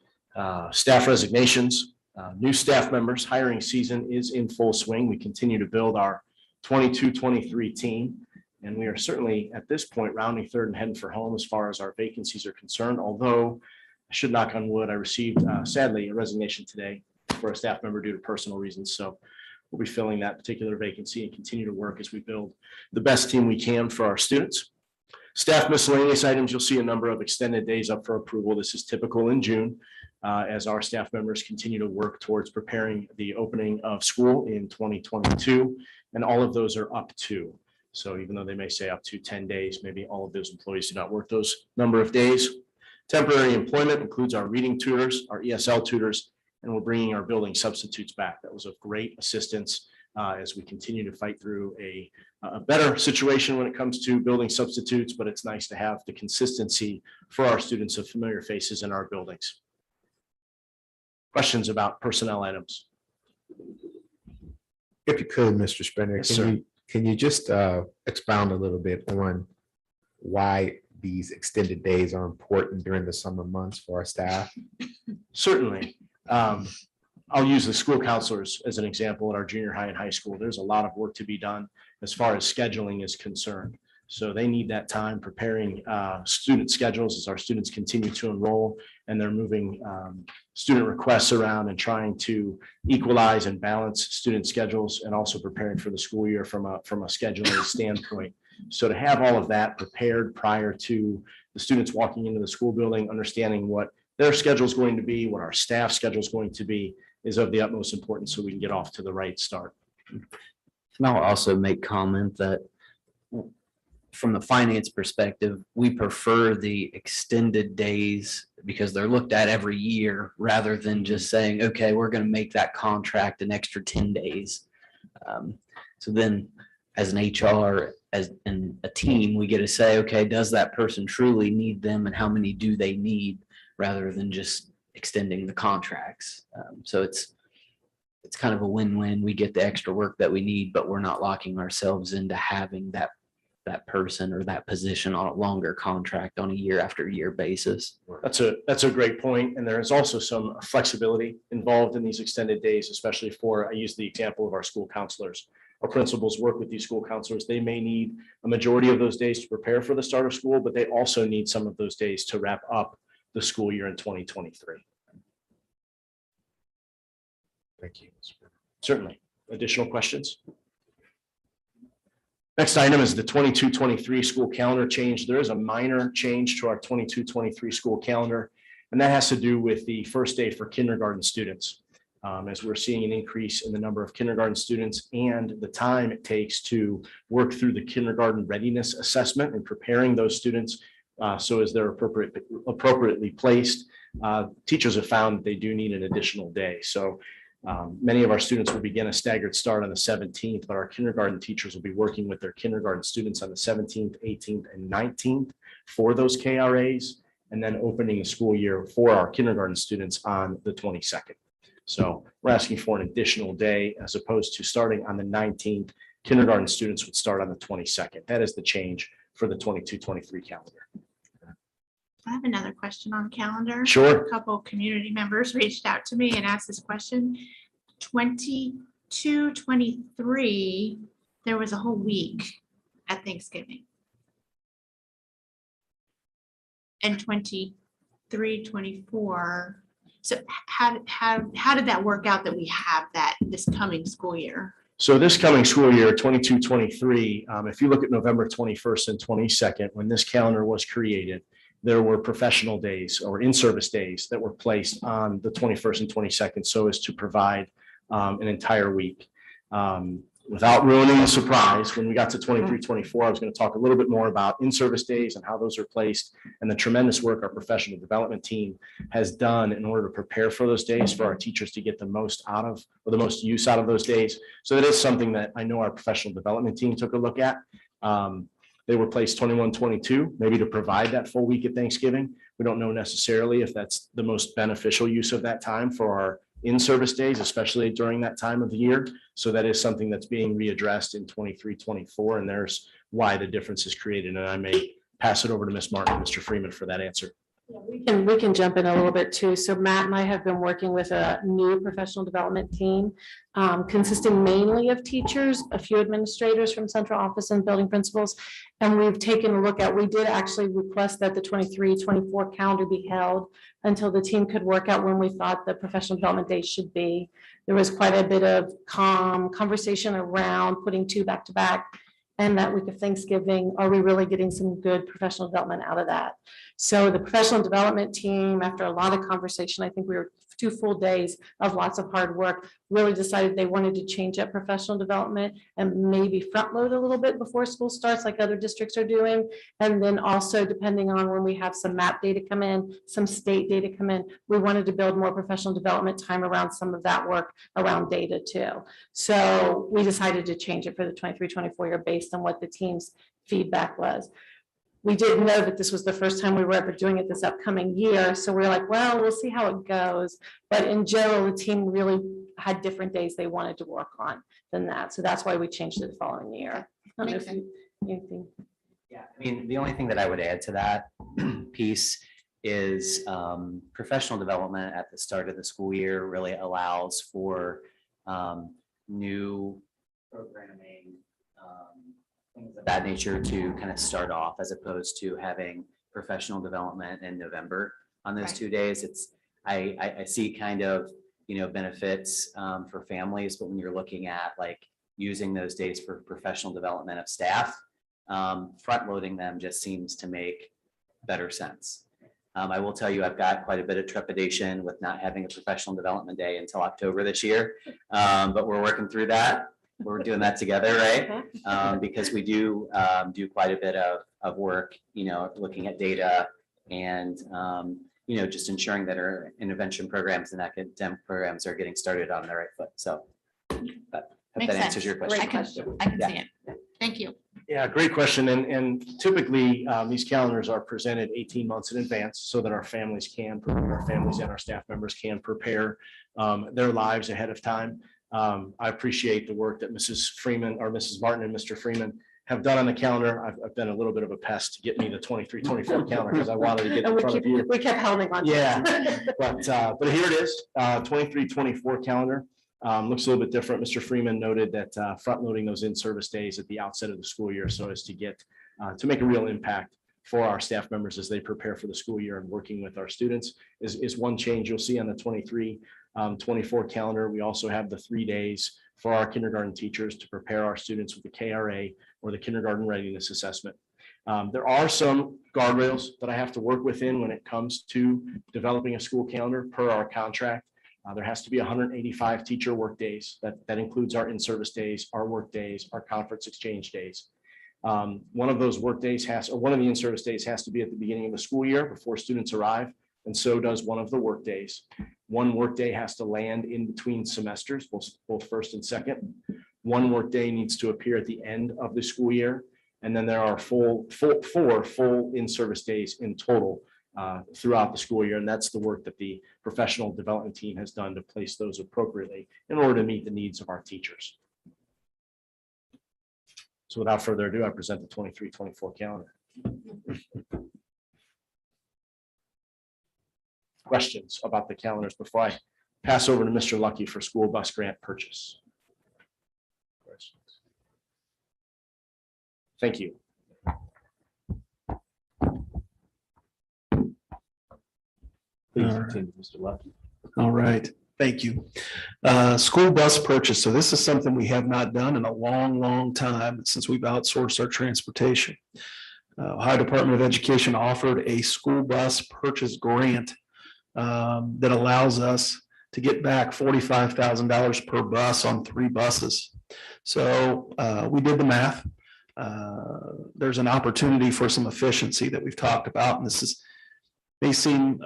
staff resignations, new staff members. Hiring season is in full swing. We continue to build our 22-23 team. And we are certainly at this point rounding third and heading for home as far as our vacancies are concerned. Although I should knock on wood, I received sadly a resignation today for a staff member due to personal reasons. So we'll be filling that particular vacancy and continue to work as we build the best team we can for our students. Staff miscellaneous items, you'll see a number of extended days up for approval. This is typical in June as our staff members continue to work towards preparing the opening of school in 2022. And all of those are up to. So even though they may say up to 10 days, maybe all of those employees do not work those number of days. Temporary employment includes our reading tutors, our ESL tutors, and we're bringing our building substitutes back. That was of great assistance as we continue to fight through a better situation when it comes to building substitutes, but it's nice to have the consistency for our students of familiar faces in our buildings. Questions about personnel items? If you could, Mr. Spinner, Yes, sir. can you just expound a little bit on why these extended days are important during the summer months for our staff? Certainly. I'll use the school counselors as an example at our junior high and high school. There's a lot of work to be done as far as scheduling is concerned. So they need that time preparing student schedules as our students continue to enroll and they're moving student requests around and trying to equalize and balance student schedules and also preparing for the school year from a scheduling standpoint. So to have all of that prepared prior to the students walking into the school building, understanding what their schedule is going to be, what our staff schedule is going to be, is of the utmost importance so we can get off to the right start. And I'll also make comment that from the finance perspective, we prefer the extended days because they're looked at every year rather than just saying, okay, we're going to make that contract an extra 10 days. So then as an HR, as in a team, we get to say, okay, does that person truly need them and how many do they need rather than just extending the contracts. So it's kind of a win-win. We get the extra work that we need, but we're not locking ourselves into having that person or that position on a longer contract on a year after year basis. That's a great point. And there is also some flexibility involved in these extended days, especially for, I use the example of our school counselors. Our principals work with these school counselors. They may need a majority of those days to prepare for the start of school, but they also need some of those days to wrap up the school year in 2023. Thank you. Certainly. Additional questions? Next item is the 22-23 school calendar change. There is a minor change to our 22-23 school calendar, and that has to do with the first day for kindergarten students. As we're seeing an increase in the number of kindergarten students and the time it takes to work through the kindergarten readiness assessment and preparing those students so as they're appropriately placed. Teachers have found they do need an additional day. So many of our students will begin a staggered start on the 17th, but our kindergarten teachers will be working with their kindergarten students on the 17th, 18th, and 19th for those KRAs, and then opening the school year for our kindergarten students on the 22nd. So we're asking for an additional day as opposed to starting on the 19th. Kindergarten students would start on the 22nd. That is the change for the 22-23 calendar. I have another question on calendar. Sure. A couple of community members reached out to me and asked this question. 22-23, there was a whole week at Thanksgiving. And 23-24. So how did that work out that we have that this coming school year? So this coming school year, 22-23, if you look at November 21st and 22nd, when this calendar was created, there were professional days or in-service days that were placed on the 21st and 22nd so as to provide an entire week. Without ruining the surprise, when we got to 23-24, I was going to talk a little bit more about in-service days and how those are placed and the tremendous work our professional development team has done in order to prepare for those days for our teachers to get the most out of or the most use out of those days. So that is something that I know our professional development team took a look at. they were placed 21-22, maybe to provide that full week of Thanksgiving. We don't know necessarily if that's the most beneficial use of that time for our in-service days, especially during that time of the year. So that is something that's being readdressed in 23-24, and there's why the difference is created. And I may pass it over to Ms. Martin and Mr. Freeman for that answer. We can jump in a little bit too. So Matt and I have been working with a new professional development team consisting mainly of teachers, a few administrators from central office and building principals. And we've taken a look at, we did actually request that the 23-24 calendar be held until the team could work out when we thought the professional development days should be. There was quite a bit of conversation around putting two back to back. And that week of Thanksgiving, are we really getting some good professional development out of that? So the professional development team, after a lot of conversation, I think we were 2 full days of lots of hard work, really decided they wanted to change up professional development and maybe front load a little bit before school starts like other districts are doing. And then also depending on when we have some MAP data come in, some state data come in, we wanted to build more professional development time around some of that work around data too. So we decided to change it for the 23-24 year based on what the team's feedback was. We didn't know that this was the first time we were ever doing it this upcoming year. So we're like, well, we'll see how it goes. But in general, the team really had different days they wanted to work on than that. So that's why we changed it the following year. I don't know if anything. Yeah, I mean, the only thing that I would add to that piece is professional development at the start of the school year really allows for new programming, things of that nature to kind of start off, as opposed to having professional development in November on those 2 days. I see kind of, benefits for families, but when you're looking at like using those days for professional development of staff, front loading them just seems to make better sense. I will tell you, I've got quite a bit of trepidation with not having a professional development day until October this year, but we're working through that. We're doing that together, right? Because we do quite a bit of work, looking at data and, just ensuring that our intervention programs and academic programs are getting started on the right foot. So that answers your question. I can see it. Thank you. Yeah, great question. And typically, these calendars are presented 18 months in advance so that our families and our staff members can prepare their lives ahead of time. I appreciate the work that Mrs. Freeman or Mrs. Martin and Mr. Freeman have done on the calendar. I've been a little bit of a pest to get me the 23-24 calendar because I wanted to get in front of you. We kept holding on. Yeah, but here it is, 23-24 calendar. Looks a little bit different. Mr. Freeman noted that front loading those in-service days at the outset of the school year so as to get to make a real impact for our staff members as they prepare for the school year and working with our students is one change you'll see on the 23-24 calendar. We also have the 3 days for our kindergarten teachers to prepare our students with the KRA or the kindergarten readiness assessment. There are some guardrails that I have to work within when it comes to developing a school calendar per our contract. There has to be 185 teacher work days. That includes our in-service days, our work days, our conference exchange days. One of those work days one of the in-service days has to be at the beginning of the school year before students arrive, and so does one of the work days. One work day has to land in between semesters, both first and second. One work day needs to appear at the end of the school year, and then there are four full in-service days in total throughout the school year, and that's the work that the professional development team has done to place those appropriately in order to meet the needs of our teachers. So without further ado, I present the 23-24 calendar. Questions about the calendars before I pass over to Mr. Lucky for school bus grant purchase? Thank you. Please continue, Mr. Lucky. All right, thank you. School bus purchase. So this is something we have not done in a long, long time since we've outsourced our transportation. Ohio Department of Education offered a school bus purchase grant that allows us to get back $45,000 per bus on 3 buses. So we did the math. There's an opportunity for some efficiency that we've talked about, and this is may seem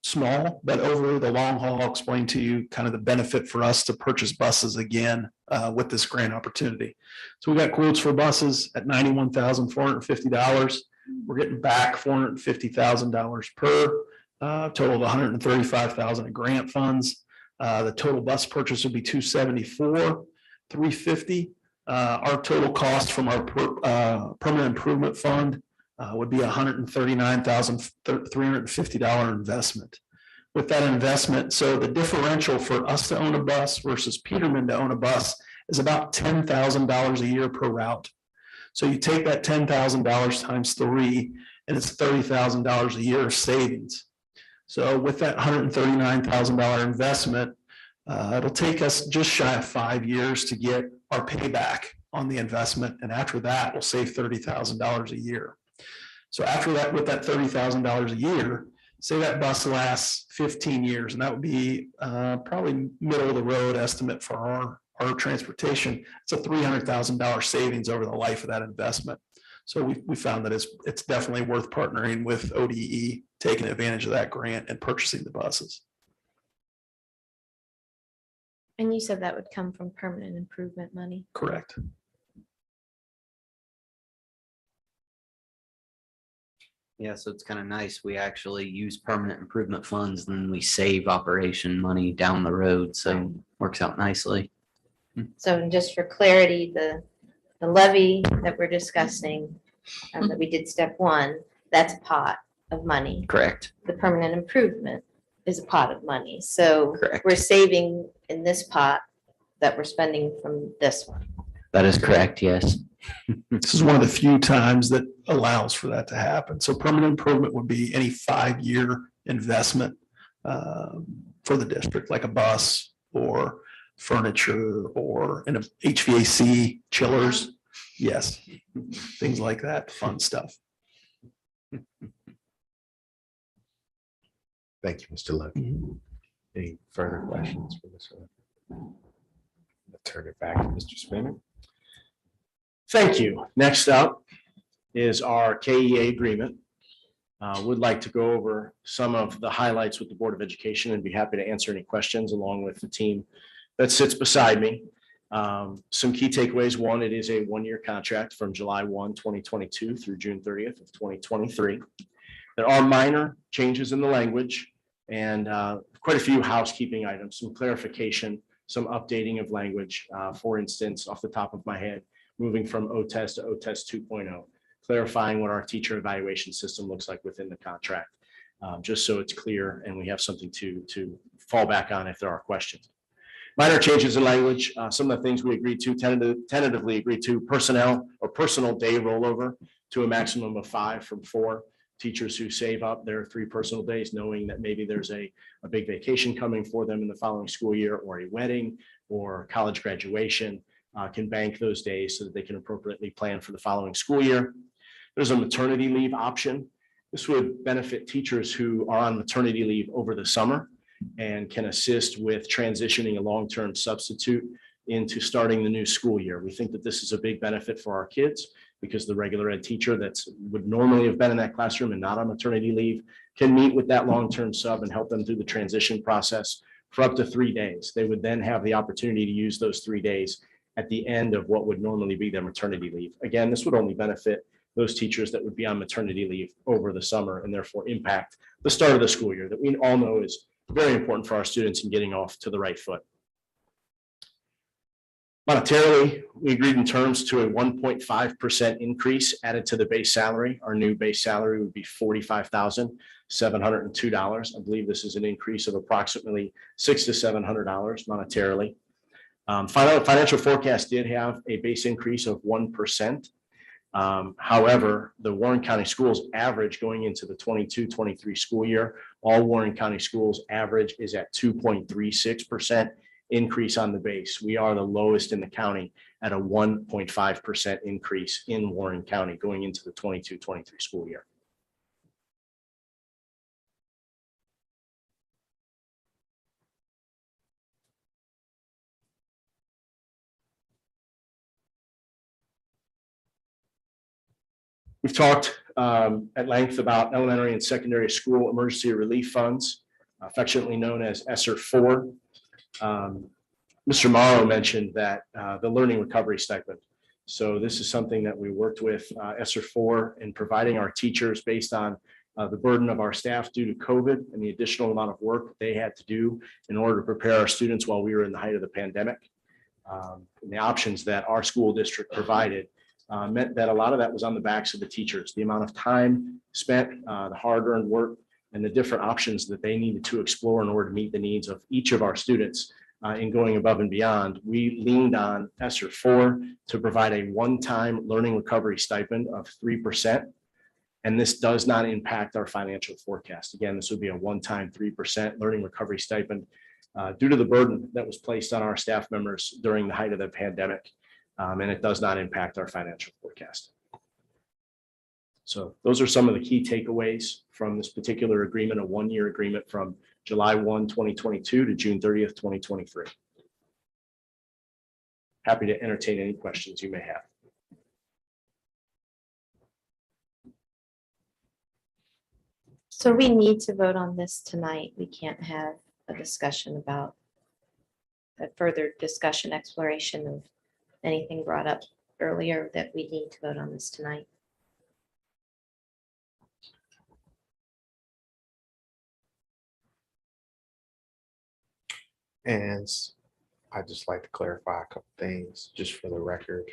small, but over the long haul, I'll explain to you kind of the benefit for us to purchase buses again with this grant opportunity. So we got quotes for buses at $91,450. We're getting back $450,000 per, total of $135,000 in grant funds. The total bus purchase would be $274,350. Our total cost from our permanent improvement fund would be $139,350 investment. With that investment, so the differential for us to own a bus versus Peterman to own a bus is about $10,000 a year per route. So you take that $10,000 times 3, and it's $30,000 a year of savings. So with that $139,000 investment, it'll take us just shy of 5 years to get our payback on the investment. And after that, we'll save $30,000 a year. So after that, with that $30,000 a year, say that bus lasts 15 years, and that would be probably middle of the road estimate for our transportation. It's a $300,000 savings over the life of that investment. So we found that it's definitely worth partnering with ODE, taking advantage of that grant and purchasing the buses. And you said that would come from permanent improvement money? Correct. Yeah, so it's kind of nice. We actually use permanent improvement funds, then we save operation money down the road. So works out nicely. So just for clarity, the levy that we're discussing, that we did step 1, that's a pot of money. Correct. The permanent improvement is a pot of money. So Correct. we're saving in this pot that we're spending from this one. That is correct, yes. This is one of the few times that allows for that to happen. So permanent improvement would be any 5-year investment for the district, like a bus or furniture or an HVAC, chillers. Yes, things like that, fun stuff. Thank you, Mr. Lucky. Any further questions for Ms. Lucky? I'll turn it back to Mr. Spinner. Thank you. Next up is our KEA agreement. Would like to go over some of the highlights with the Board of Education and be happy to answer any questions along with the team that sits beside me. Some key takeaways. One, it is a 1-year contract from July 1, 2022 through June 30th of 2023. There are minor changes in the language and quite a few housekeeping items, some clarification, some updating of language. For instance, off the top of my head, moving from OTES to OTES 2.0, clarifying what our teacher evaluation system looks like within the contract, just so it's clear and we have something to fall back on if there are questions. Minor changes in language, some of the things we agreed to, tentatively agreed to, personnel or personal day rollover to a maximum of 5 from 4. Teachers who save up their 3 personal days, knowing that maybe there's a big vacation coming for them in the following school year, or a wedding or college graduation, can bank those days so that they can appropriately plan for the following school year. There's a maternity leave option. This would benefit teachers who are on maternity leave over the summer and can assist with transitioning a long-term substitute into starting the new school year. We think that this is a big benefit for our kids because the regular ed teacher that's would normally have been in that classroom and not on maternity leave can meet with that long-term sub and help them through the transition process for up to 3 days. They would then have the opportunity to use those 3 days at the end of what would normally be their maternity leave. Again, this would only benefit those teachers that would be on maternity leave over the summer and therefore impact the start of the school year that we all know is very important for our students in getting off to the right foot. Monetarily, we agreed in terms to a 1.5% increase added to the base salary. Our new base salary would be $45,702. I believe this is an increase of approximately $600 to $700 monetarily. Financial forecast did have a base increase of 1%. However, the Warren County Schools average going into the 22-23 school year, all Warren County schools average is at 2.36% increase on the base. We are the lowest in the county at a 1.5% increase in Warren County going into the 22-23 school year. We've talked at length about elementary and secondary school emergency relief funds, affectionately known as ESSER 4. Mr. Morrow mentioned that the learning recovery stipend. So this is something that we worked with ESSER 4 in providing our teachers based on the burden of our staff due to COVID and the additional amount of work that they had to do in order to prepare our students while we were in the height of the pandemic. And the options that our school district provided meant that a lot of that was on the backs of the teachers. The amount of time spent, the hard-earned work, and the different options that they needed to explore in order to meet the needs of each of our students in going above and beyond. We leaned on ESSER 4 to provide a one-time learning recovery stipend of 3%. And this does not impact our financial forecast. Again, this would be a one-time 3% learning recovery stipend due to the burden that was placed on our staff members during the height of the pandemic. And it does not impact our financial forecast. So those are some of the key takeaways from this particular agreement, a one-year agreement from July 1, 2022 to June 30th, 2023. Happy to entertain any questions you may have. So we need to vote on this tonight. We can't have a discussion about a further discussion, exploration of anything brought up earlier, that we need to vote on this tonight. And I'd just like to clarify a couple things just for the record.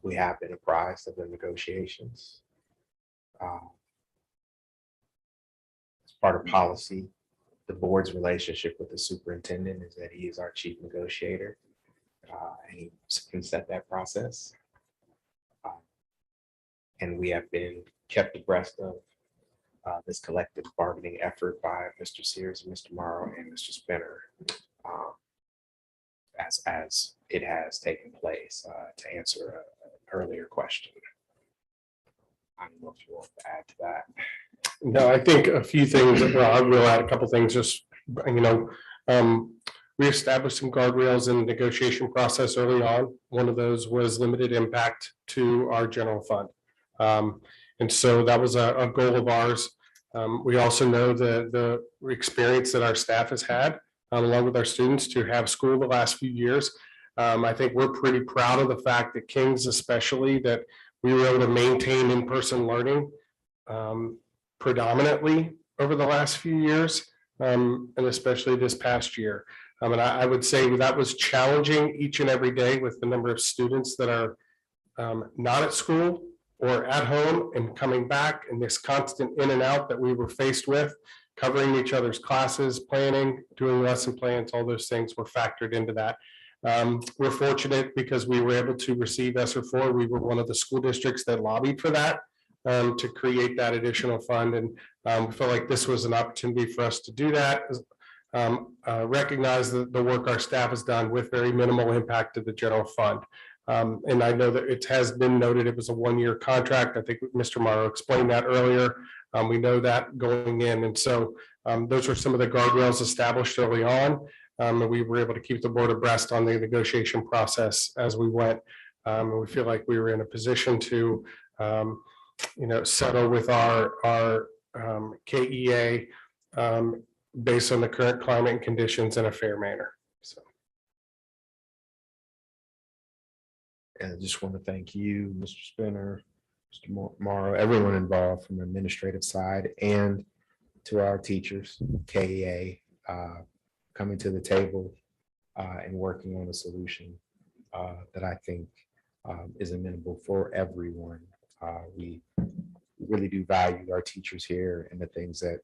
We have been apprised of the negotiations. As part of policy, the board's relationship with the superintendent is that he is our chief negotiator. And he can set that process. And we have been kept abreast of this collective bargaining effort by Mr. Sears, Mr. Morrow, and Mr. Spinner as it has taken place. To answer an earlier question, I don't know if you want to add to that. No, I think a few things, well, I will add a couple things, just, we established some guardrails in the negotiation process early on. One of those was limited impact to our general fund. And so that was a goal of ours. We also know the experience that our staff has had, along with our students, to have school the last few years. I think we're pretty proud of the fact that Kings especially, that we were able to maintain in-person learning predominantly over the last few years, and especially this past year. And I would say that was challenging each and every day with the number of students that are not at school or at home and coming back, and this constant in and out that we were faced with, covering each other's classes, planning, doing lesson plans, all those things were factored into that. We're fortunate because we were able to receive ESSER 4. We were one of the school districts that lobbied for that, to create that additional fund. And we felt like this was an opportunity for us to do that. Recognize the work our staff has done with very minimal impact to the general fund. And I know that it has been noted it was a one-year contract. I think Mr. Morrow explained that earlier. We know that going in. And so those were some of the guardrails established early on. And we were able to keep the board abreast on the negotiation process as we went. And we feel like we were in a position to settle with our KEA based on the current climate and conditions in a fair manner. So. And I just want to thank you, Mr. Spinner, Mr. Morrow, everyone involved from the administrative side, and to our teachers, KEA, coming to the table and working on a solution that I think is amenable for everyone. We really do value our teachers here and the things that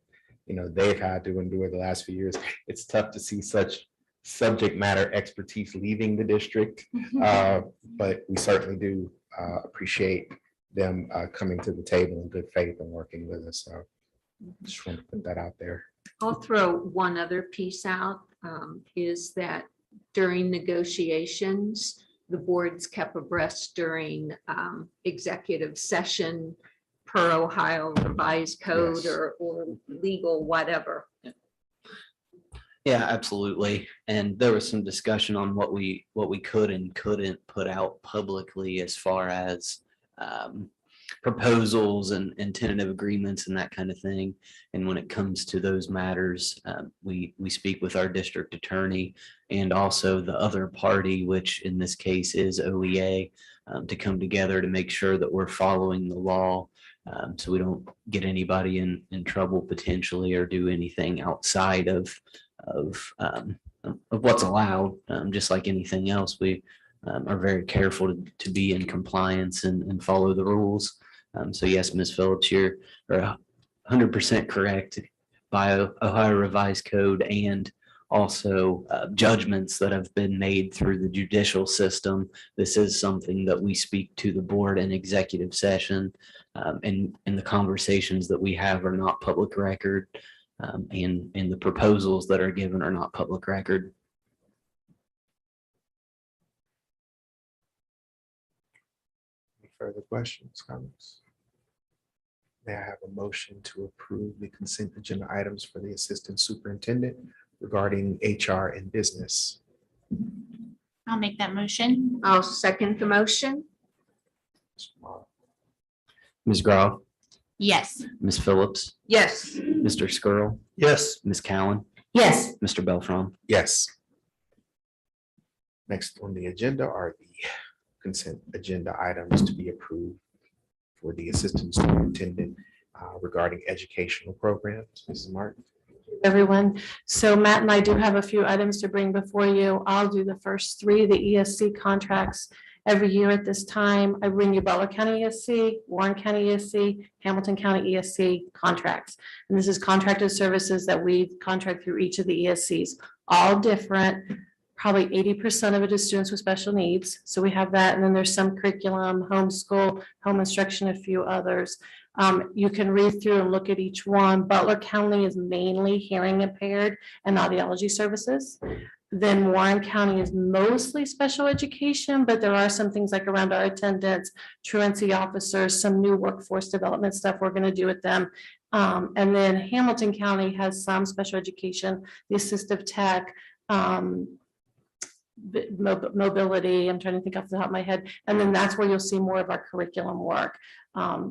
they've had to endure the last few years. It's tough to see such subject matter expertise leaving the district, but we certainly do appreciate them coming to the table in good faith and working with us. So just want to put that out there. I'll throw one other piece out, is that during negotiations, the boards kept abreast during executive session per Ohio revised code, yes, or legal, whatever. Yeah, absolutely. And there was some discussion on what we could and couldn't put out publicly as far as proposals and tentative agreements and that kind of thing. And when it comes to those matters, we speak with our district attorney and also the other party, which in this case is OEA, to come together to make sure that we're following the law. So we don't get anybody in trouble potentially or do anything outside of what's allowed. Just like anything else, we are very careful to be in compliance and follow the rules. So yes, Ms. Phillips, you're 100% correct by Ohio Revised Code and also judgments that have been made through the judicial system. This is something that we speak to the board in executive session, and the conversations that we have are not public record, and the proposals that are given are not public record. Any further questions, comments? May I have a motion to approve the consent agenda items for the assistant superintendent regarding HR and business? I'll make that motion. I'll second the motion. Ms. Grau, Yes. Ms. Phillips, Yes. Mr. Skirl, Yes. Ms. Cowan, Yes. Mr. Beltran. Yes. Next on the agenda are the consent agenda items to be approved for the assistant superintendent regarding educational programs. Mrs. Martin. Everyone. So Matt and I do have a few items to bring before you. I'll do the first three, the ESC contracts. Every year at this time, I bring you Butler County ESC, Warren County ESC, Hamilton County ESC contracts. And this is contracted services that we contract through each of the ESCs, all different. Probably 80% of it is students with special needs. So we have that. And then there's some curriculum, homeschool, home instruction, a few others. You can read through and look at each one. Butler County is mainly hearing impaired and audiology services. Then Warren County is mostly special education, but there are some things like around our attendance, truancy officers, some new workforce development stuff we're going to do with them. And then Hamilton County has some special education, the assistive tech, mobility, I'm trying to think off the top of my head. And then that's where you'll see more of our curriculum work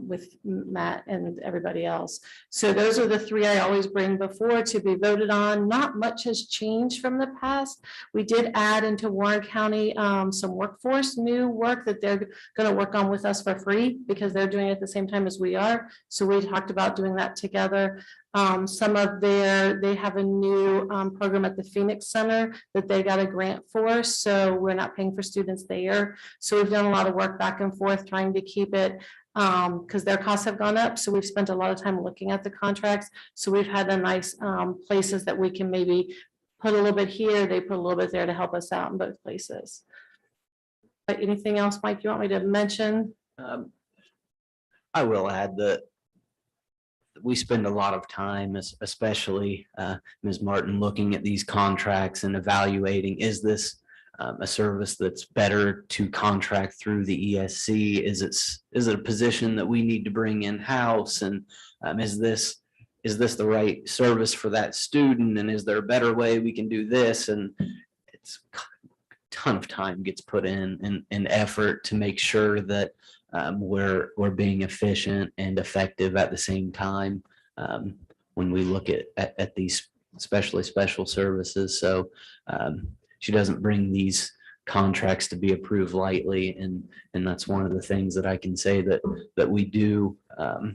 with Matt and everybody else. So those are the three I always bring before to be voted on. Not much has changed from the past. We did add into Warren County some workforce new work that they're going to work on with us for free because they're doing it at the same time as we are. So we talked about doing that together. They have a new program at the Phoenix Center that they got a grant for. So we're not paying for students there. So we've done a lot of work back and forth trying to keep it because their costs have gone up. So we've spent a lot of time looking at the contracts. So we've had a nice places that we can maybe put a little bit here. They put a little bit there to help us out in both places. But anything else, Mike, you want me to mention? I will add that we spend a lot of time, especially Ms. Martin, looking at these contracts and evaluating, is this a service that's better to contract through the ESC? Is it a position that we need to bring in-house? And is this the right service for that student? And is there a better way we can do this? And it's a ton of time gets put in effort to make sure that we're being efficient and effective at the same time when we look at these especially special services. So she doesn't bring these contracts to be approved lightly, and that's one of the things that I can say that we do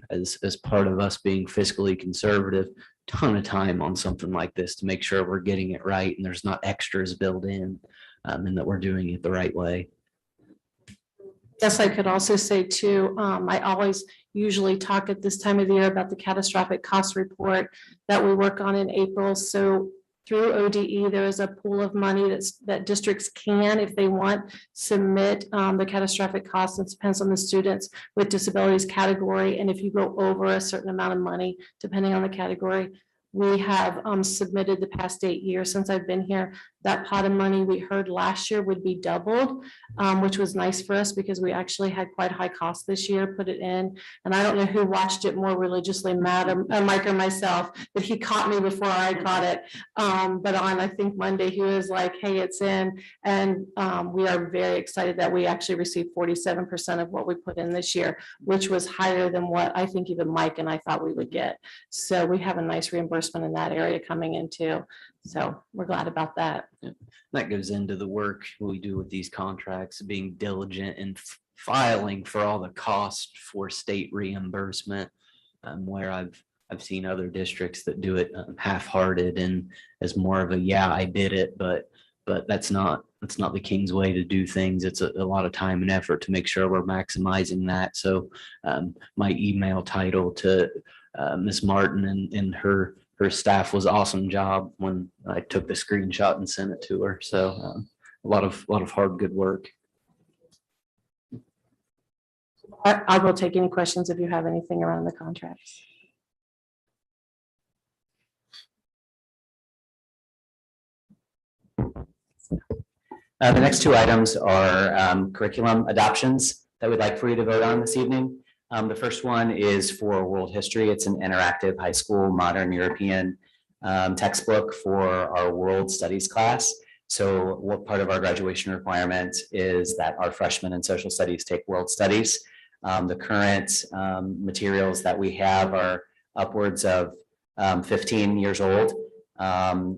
as part of us being fiscally conservative. Ton of time on something like this to make sure we're getting it right and there's not extras built in, and that we're doing it the right way. Yes, I could also say too, I always usually talk at this time of the year about the catastrophic cost report that we work on in April. So through ODE, there is a pool of money that districts can, if they want, submit the catastrophic costs. It depends on the students with disabilities category. And if you go over a certain amount of money, depending on the category, We have submitted the past 8 years since I've been here. That pot of money we heard last year would be doubled, which was nice for us because we actually had quite high costs this year, put it in. And I don't know who watched it more religiously, Matt or Mike or myself, but he caught me before I caught it. But on, I think Monday, he was like, hey, it's in. And we are very excited that we actually received 47% of what we put in this year, which was higher than what I think even Mike and I thought we would get. So we have a nice reimbursement in that area coming in too. So we're glad about that. That goes into the work we do with these contracts, being diligent and filing for all the cost for state reimbursement. Where I've seen other districts that do it half-hearted and as more of a, yeah, I did it, but that's not the king's way to do things. It's a lot of time and effort to make sure we're maximizing that. So my email title to Ms. Martin and her staff was awesome job when I took the screenshot and sent it to her. So a lot of hard, good work. I will take any questions if you have anything around the contracts. The next two items are curriculum adoptions that we'd like for you to vote on this evening. The first one is for world history. It's an interactive high school modern European textbook for our world studies class. So what part of our graduation requirement is that our freshmen in social studies take world studies. The current materials that we have are upwards of 15 years old.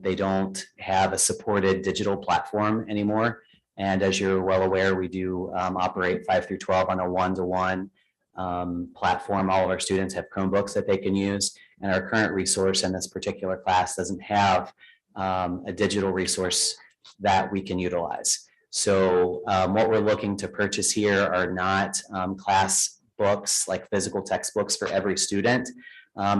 They don't have a supported digital platform anymore. And as you're well aware, we do operate 5 through 12 on a one-to-one platform. All of our students have Chromebooks that they can use. And our current resource in this particular class doesn't have a digital resource that we can utilize. So what we're looking to purchase here are not class books like physical textbooks for every student.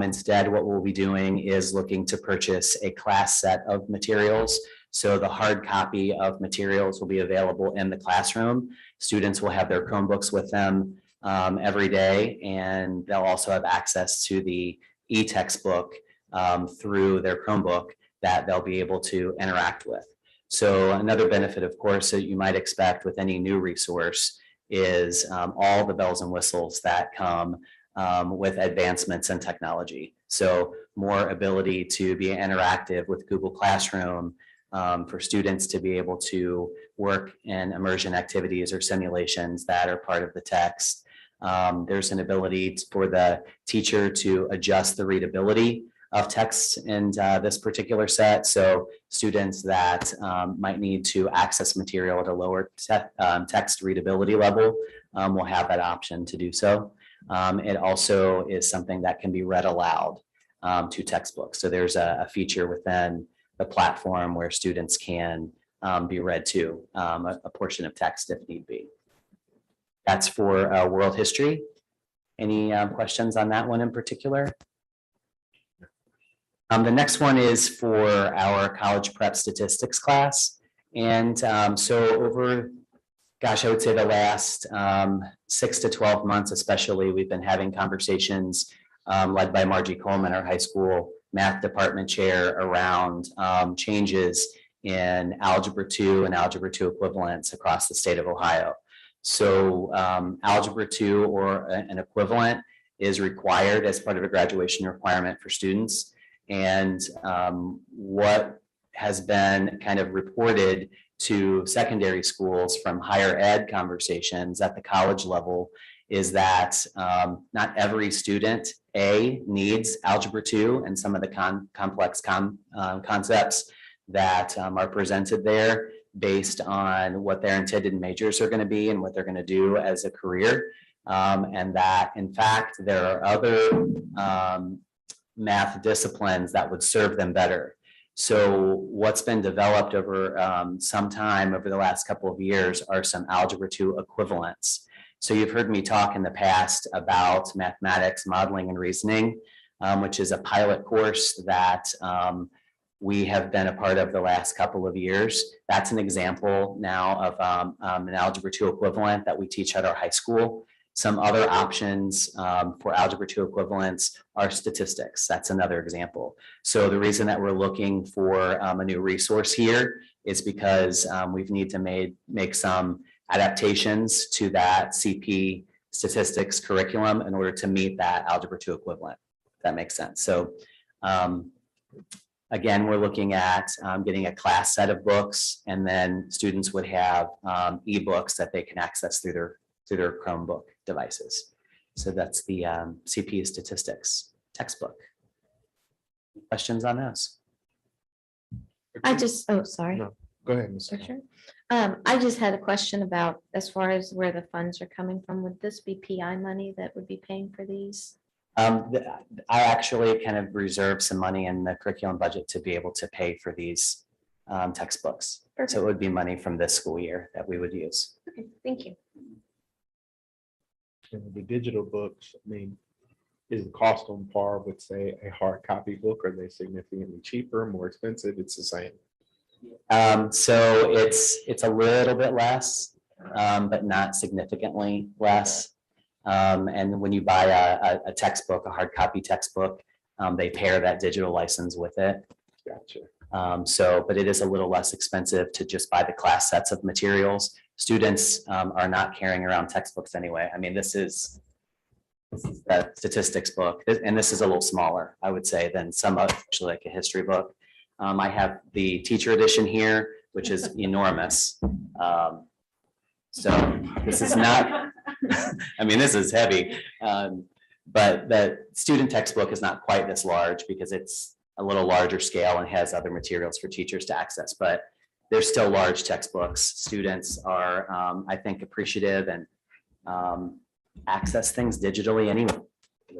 Instead, what we'll be doing is looking to purchase a class set of materials. So the hard copy of materials will be available in the classroom. Students will have their Chromebooks with them every day, and they'll also have access to the e-textbook through their Chromebook that they'll be able to interact with. So another benefit, of course, that you might expect with any new resource is all the bells and whistles that come with advancements in technology. So more ability to be interactive with Google Classroom for students to be able to work in immersion activities or simulations that are part of the text. There's an ability for the teacher to adjust the readability of text in this particular set. So students that might need to access material at a lower text readability level will have that option to do so. It also is something that can be read aloud to textbooks. So there's a feature within the platform where students can be read to a portion of text if need be. That's for world history. Any questions on that one in particular? The next one is for our college prep statistics class. And so over, gosh, I would say the last 6 to 12 months, especially, we've been having conversations led by Margie Coleman, our high school math department chair, around changes in Algebra 2 and Algebra 2 equivalents across the state of Ohio. So Algebra 2 or an equivalent is required as part of a graduation requirement for students. And what has been kind of reported to secondary schools from higher ed conversations at the college level is that not every student, needs Algebra 2 and some of the complex concepts that are presented there based on what their intended majors are going to be and what they're going to do as a career. And that, in fact, there are other math disciplines that would serve them better. So what's been developed over some time over the last couple of years are some Algebra 2 equivalents. So you've heard me talk in the past about mathematics, modeling, and reasoning, which is a pilot course that we have been a part of the last couple of years. That's an example now of an Algebra 2 equivalent that we teach at our high school. Some other options for Algebra 2 equivalents are statistics. That's another example. So the reason that we're looking for a new resource here is because we need to make some adaptations to that CP statistics curriculum in order to meet that Algebra 2 equivalent. If that makes sense. So again, we're looking at getting a class set of books, and then students would have ebooks that they can access through their Chromebook devices. So that's the CP statistics textbook. Questions on those? Sorry. No, go ahead, Ms. For sure. I just had a question about as far as where the funds are coming from. Would this be PI money that would be paying for these? I actually kind of reserved some money in the curriculum budget to be able to pay for these textbooks. So it would be money from this school year that we would use. Okay, thank you. And the digital books, I mean, is the cost on par with, say, a hard copy book? Are they significantly cheaper, more expensive? It's the same. So it's a little bit less, but not significantly less. And when you buy a textbook, a hard copy textbook, they pair that digital license with it. Gotcha. But it is a little less expensive to just buy the class sets of materials. Students are not carrying around textbooks anyway. I mean, this is the statistics book, and this is a little smaller, I would say, than some actually like a history book. I have the teacher edition here, which is enormous. So this is not, I mean, this is heavy, but the student textbook is not quite this large because it's a little larger scale and has other materials for teachers to access, but they're still large textbooks. Students are, I think, appreciative and access things digitally anyway,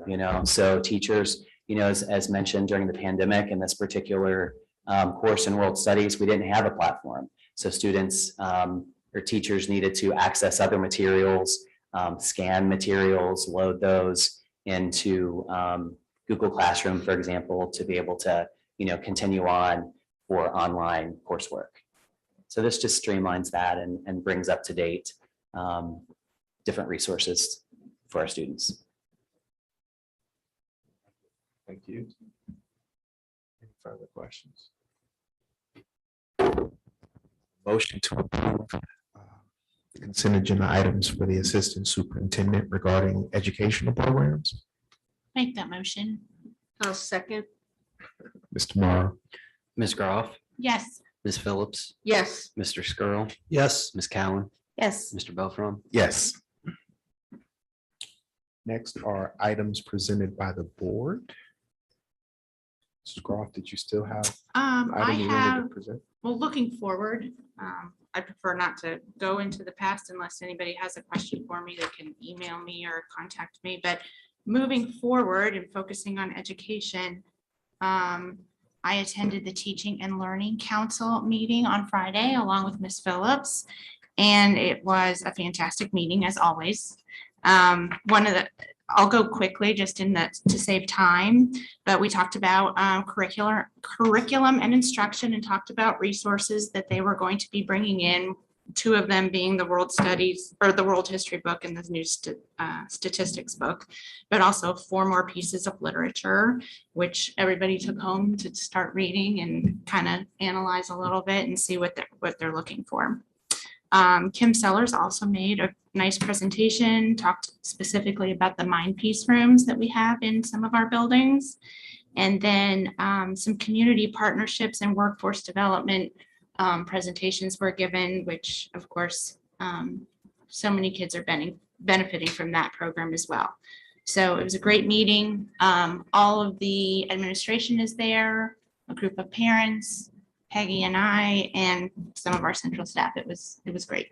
you know, so teachers, you know, as mentioned during the pandemic in this particular course in world studies, we didn't have a platform. So students or teachers needed to access other materials, scan materials, load those into Google Classroom, for example, to be able to, you know, continue on for online coursework. So this just streamlines that and brings up to date different resources for our students. Thank you. Any further questions? Motion to approve the consent agenda items for the assistant superintendent regarding educational programs. Make that motion. I'll second. Mr. Morrow. Ms. Groff, Yes. Ms. Phillips, Yes. Mr. Skirl, Yes. Ms. Cowan, Yes. Mr. Beltram. Yes. Next are items presented by the board. Mrs. Groff, did you still have? I item you wanted to have, present? well, looking forward, I prefer not to go into the past unless anybody has a question for me. They can email me or contact me, but moving forward and focusing on education, I attended the Teaching and Learning Council meeting on Friday along with Ms. Phillips, and it was a fantastic meeting as always. I'll go quickly just to save time, but we talked about curriculum and instruction and talked about resources that they were going to be bringing in, two of them being the world studies or the world history book and the new statistics book, but also 4 more pieces of literature, which everybody took home to start reading and kind of analyze a little bit and see what they're looking for. Kim Sellers also made a nice presentation, talked specifically about the mind piece rooms that we have in some of our buildings. And then some community partnerships and workforce development presentations were given, which of course, so many kids are benefiting from that program as well. So it was a great meeting. All of the administration is there, a group of parents, Peggy and I, and some of our central staff. It was great.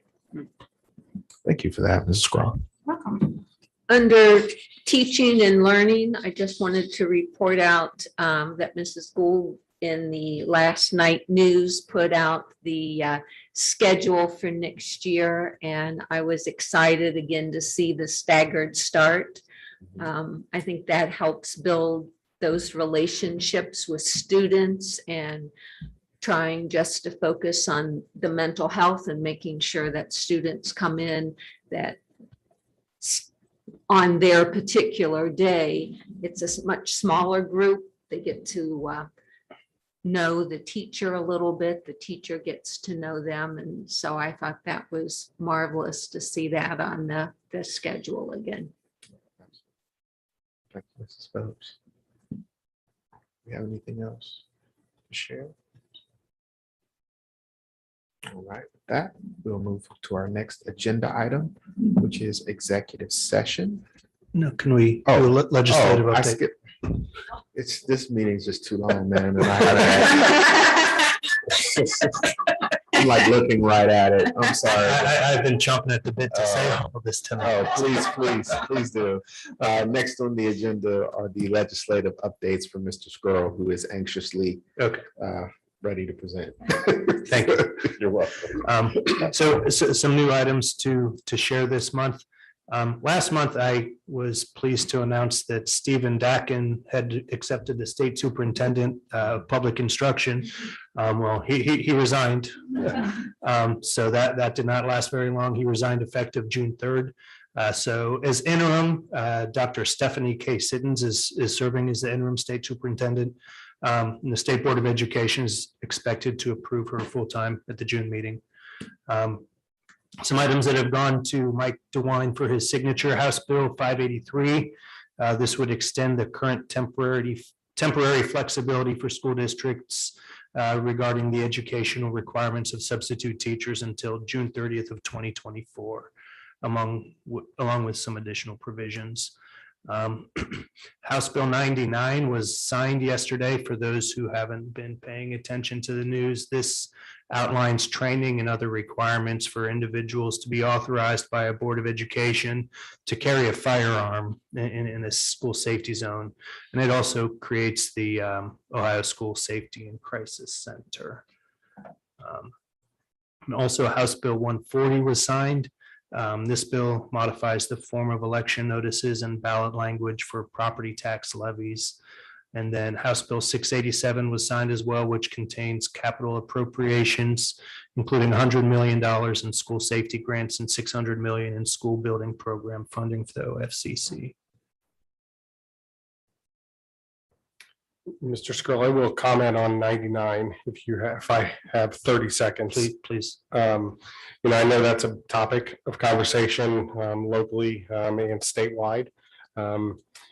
Thank you for that, Mrs. Groff. Welcome. Under teaching and learning, I just wanted to report out that Mrs. Gould in the last night news put out the schedule for next year, and I was excited again to see the staggered start. I think that helps build those relationships with students and trying just to focus on the mental health and making sure that students come in that on their particular day. It's a much smaller group. They get to know the teacher a little bit. The teacher gets to know them. And so I thought that was marvelous to see that on the schedule again. Thank you, Mrs. Phillips. You have anything else to share? All right, with that, we'll move to our next agenda item, which is executive session. No, can we? Oh, do a legislative I update? skipped. This meeting's just too long, man. And I I'm like looking right at it. I'm sorry. I've been chomping at the bit to say all of this tonight. Oh, please do. Next on the agenda are the legislative updates from Mr. Squirrel, who is anxiously ready to present. Thank you. You're welcome. So some new items to share this month. Last month, I was pleased to announce that Stephen Dakin had accepted the state superintendent of public instruction. Well, he resigned. So that did not last very long. He resigned effective June 3rd. So as interim, Dr. Stephanie K. Siddons is serving as the interim state superintendent. And the State Board of Education is expected to approve her full-time at the June meeting. Some items that have gone to Mike DeWine for his signature, House Bill 583. This would extend the current temporary flexibility for school districts regarding the educational requirements of substitute teachers until June 30th of 2024, along with some additional provisions. House Bill 99 was signed yesterday. For those who haven't been paying attention to the news, this outlines training and other requirements for individuals to be authorized by a Board of Education to carry a firearm in a school safety zone. And it also creates the Ohio School Safety and Crisis Center. And also House Bill 140 was signed. This bill modifies the form of election notices and ballot language for property tax levies. And then House Bill 687 was signed as well, which contains capital appropriations, including $100 million in school safety grants and $600 million in school building program funding for the OFCC. Mr. Skrull, I will comment on 99 if I have 30 seconds. Please. I know that's a topic of conversation locally and statewide.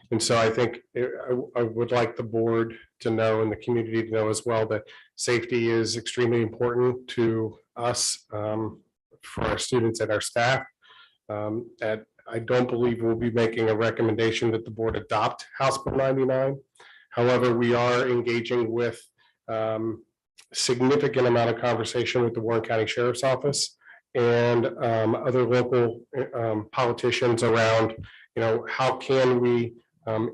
And so I think I would like the board to know and the community to know as well that safety is extremely important to us, for our students and our staff. I don't believe we'll be making a recommendation that the board adopt House Bill 99. However, we are engaging with significant amount of conversation with the Warren County Sheriff's Office and other local politicians around, how can we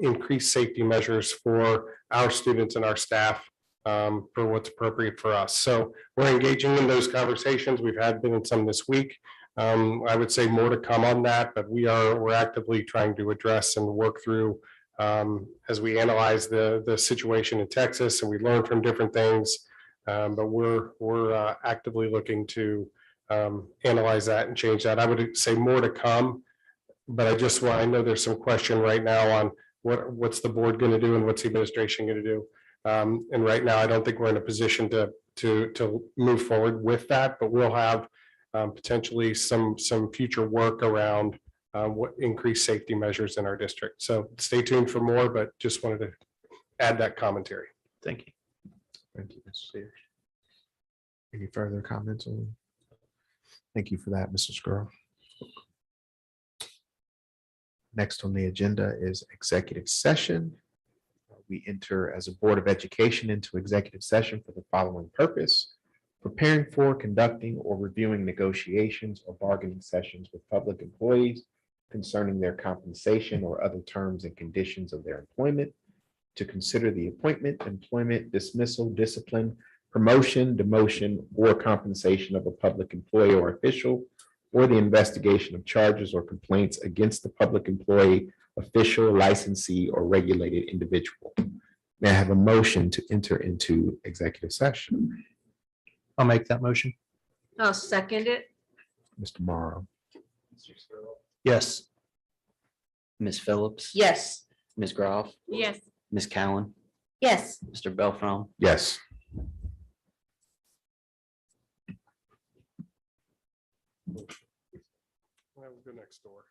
increase safety measures for our students and our staff for what's appropriate for us. So we're engaging in those conversations. We've been in some this week. I would say more to come on that, but we're actively trying to address and work through as we analyze the situation in Texas and we learn from different things. But we're actively looking to analyze that and change that. I would say more to come, but I know there's some question right now on what's the board going to do and what's the administration going to do. And right now, I don't think we're in a position to move forward with that, but we'll have potentially some future work around what increased safety measures in our district. So stay tuned for more, but just wanted to add that commentary. Thank you. Thank you, Mr. Sears. Any further comments on? Thank you for that, Mr. Squirrel. Next on the agenda is executive session. We enter as a Board of Education into executive session for the following purpose: preparing for, conducting, or reviewing negotiations or bargaining sessions with public employees concerning their compensation or other terms and conditions of their employment, to consider the appointment, employment, dismissal, discipline, promotion, demotion, or compensation of a public employee or official, or the investigation of charges or complaints against the public employee, official, licensee, or regulated individual. May I have a motion to enter into executive session? I'll make that motion. I'll second it. Mr. Morrow. Yes. Ms. Phillips. Yes. Ms. Groff, Yes. Ms. Cowan, Yes. Mr. Belfrom. Yes. We'll go next door.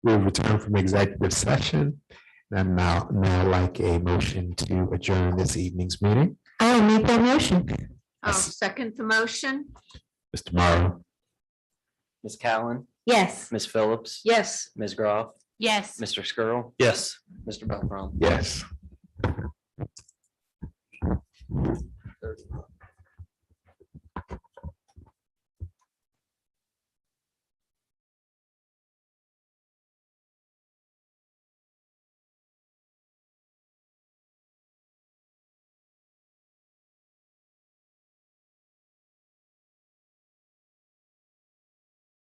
We'll return from executive session. And now like a motion to adjourn this evening's meeting. I'll make that motion. I'll second the motion. Mr. Morrow. Ms. Cowan, Yes. Ms. Phillips. Yes. Ms. Groff, Yes. Mr. Skrull, Yes. Mr. Beltran. Yes.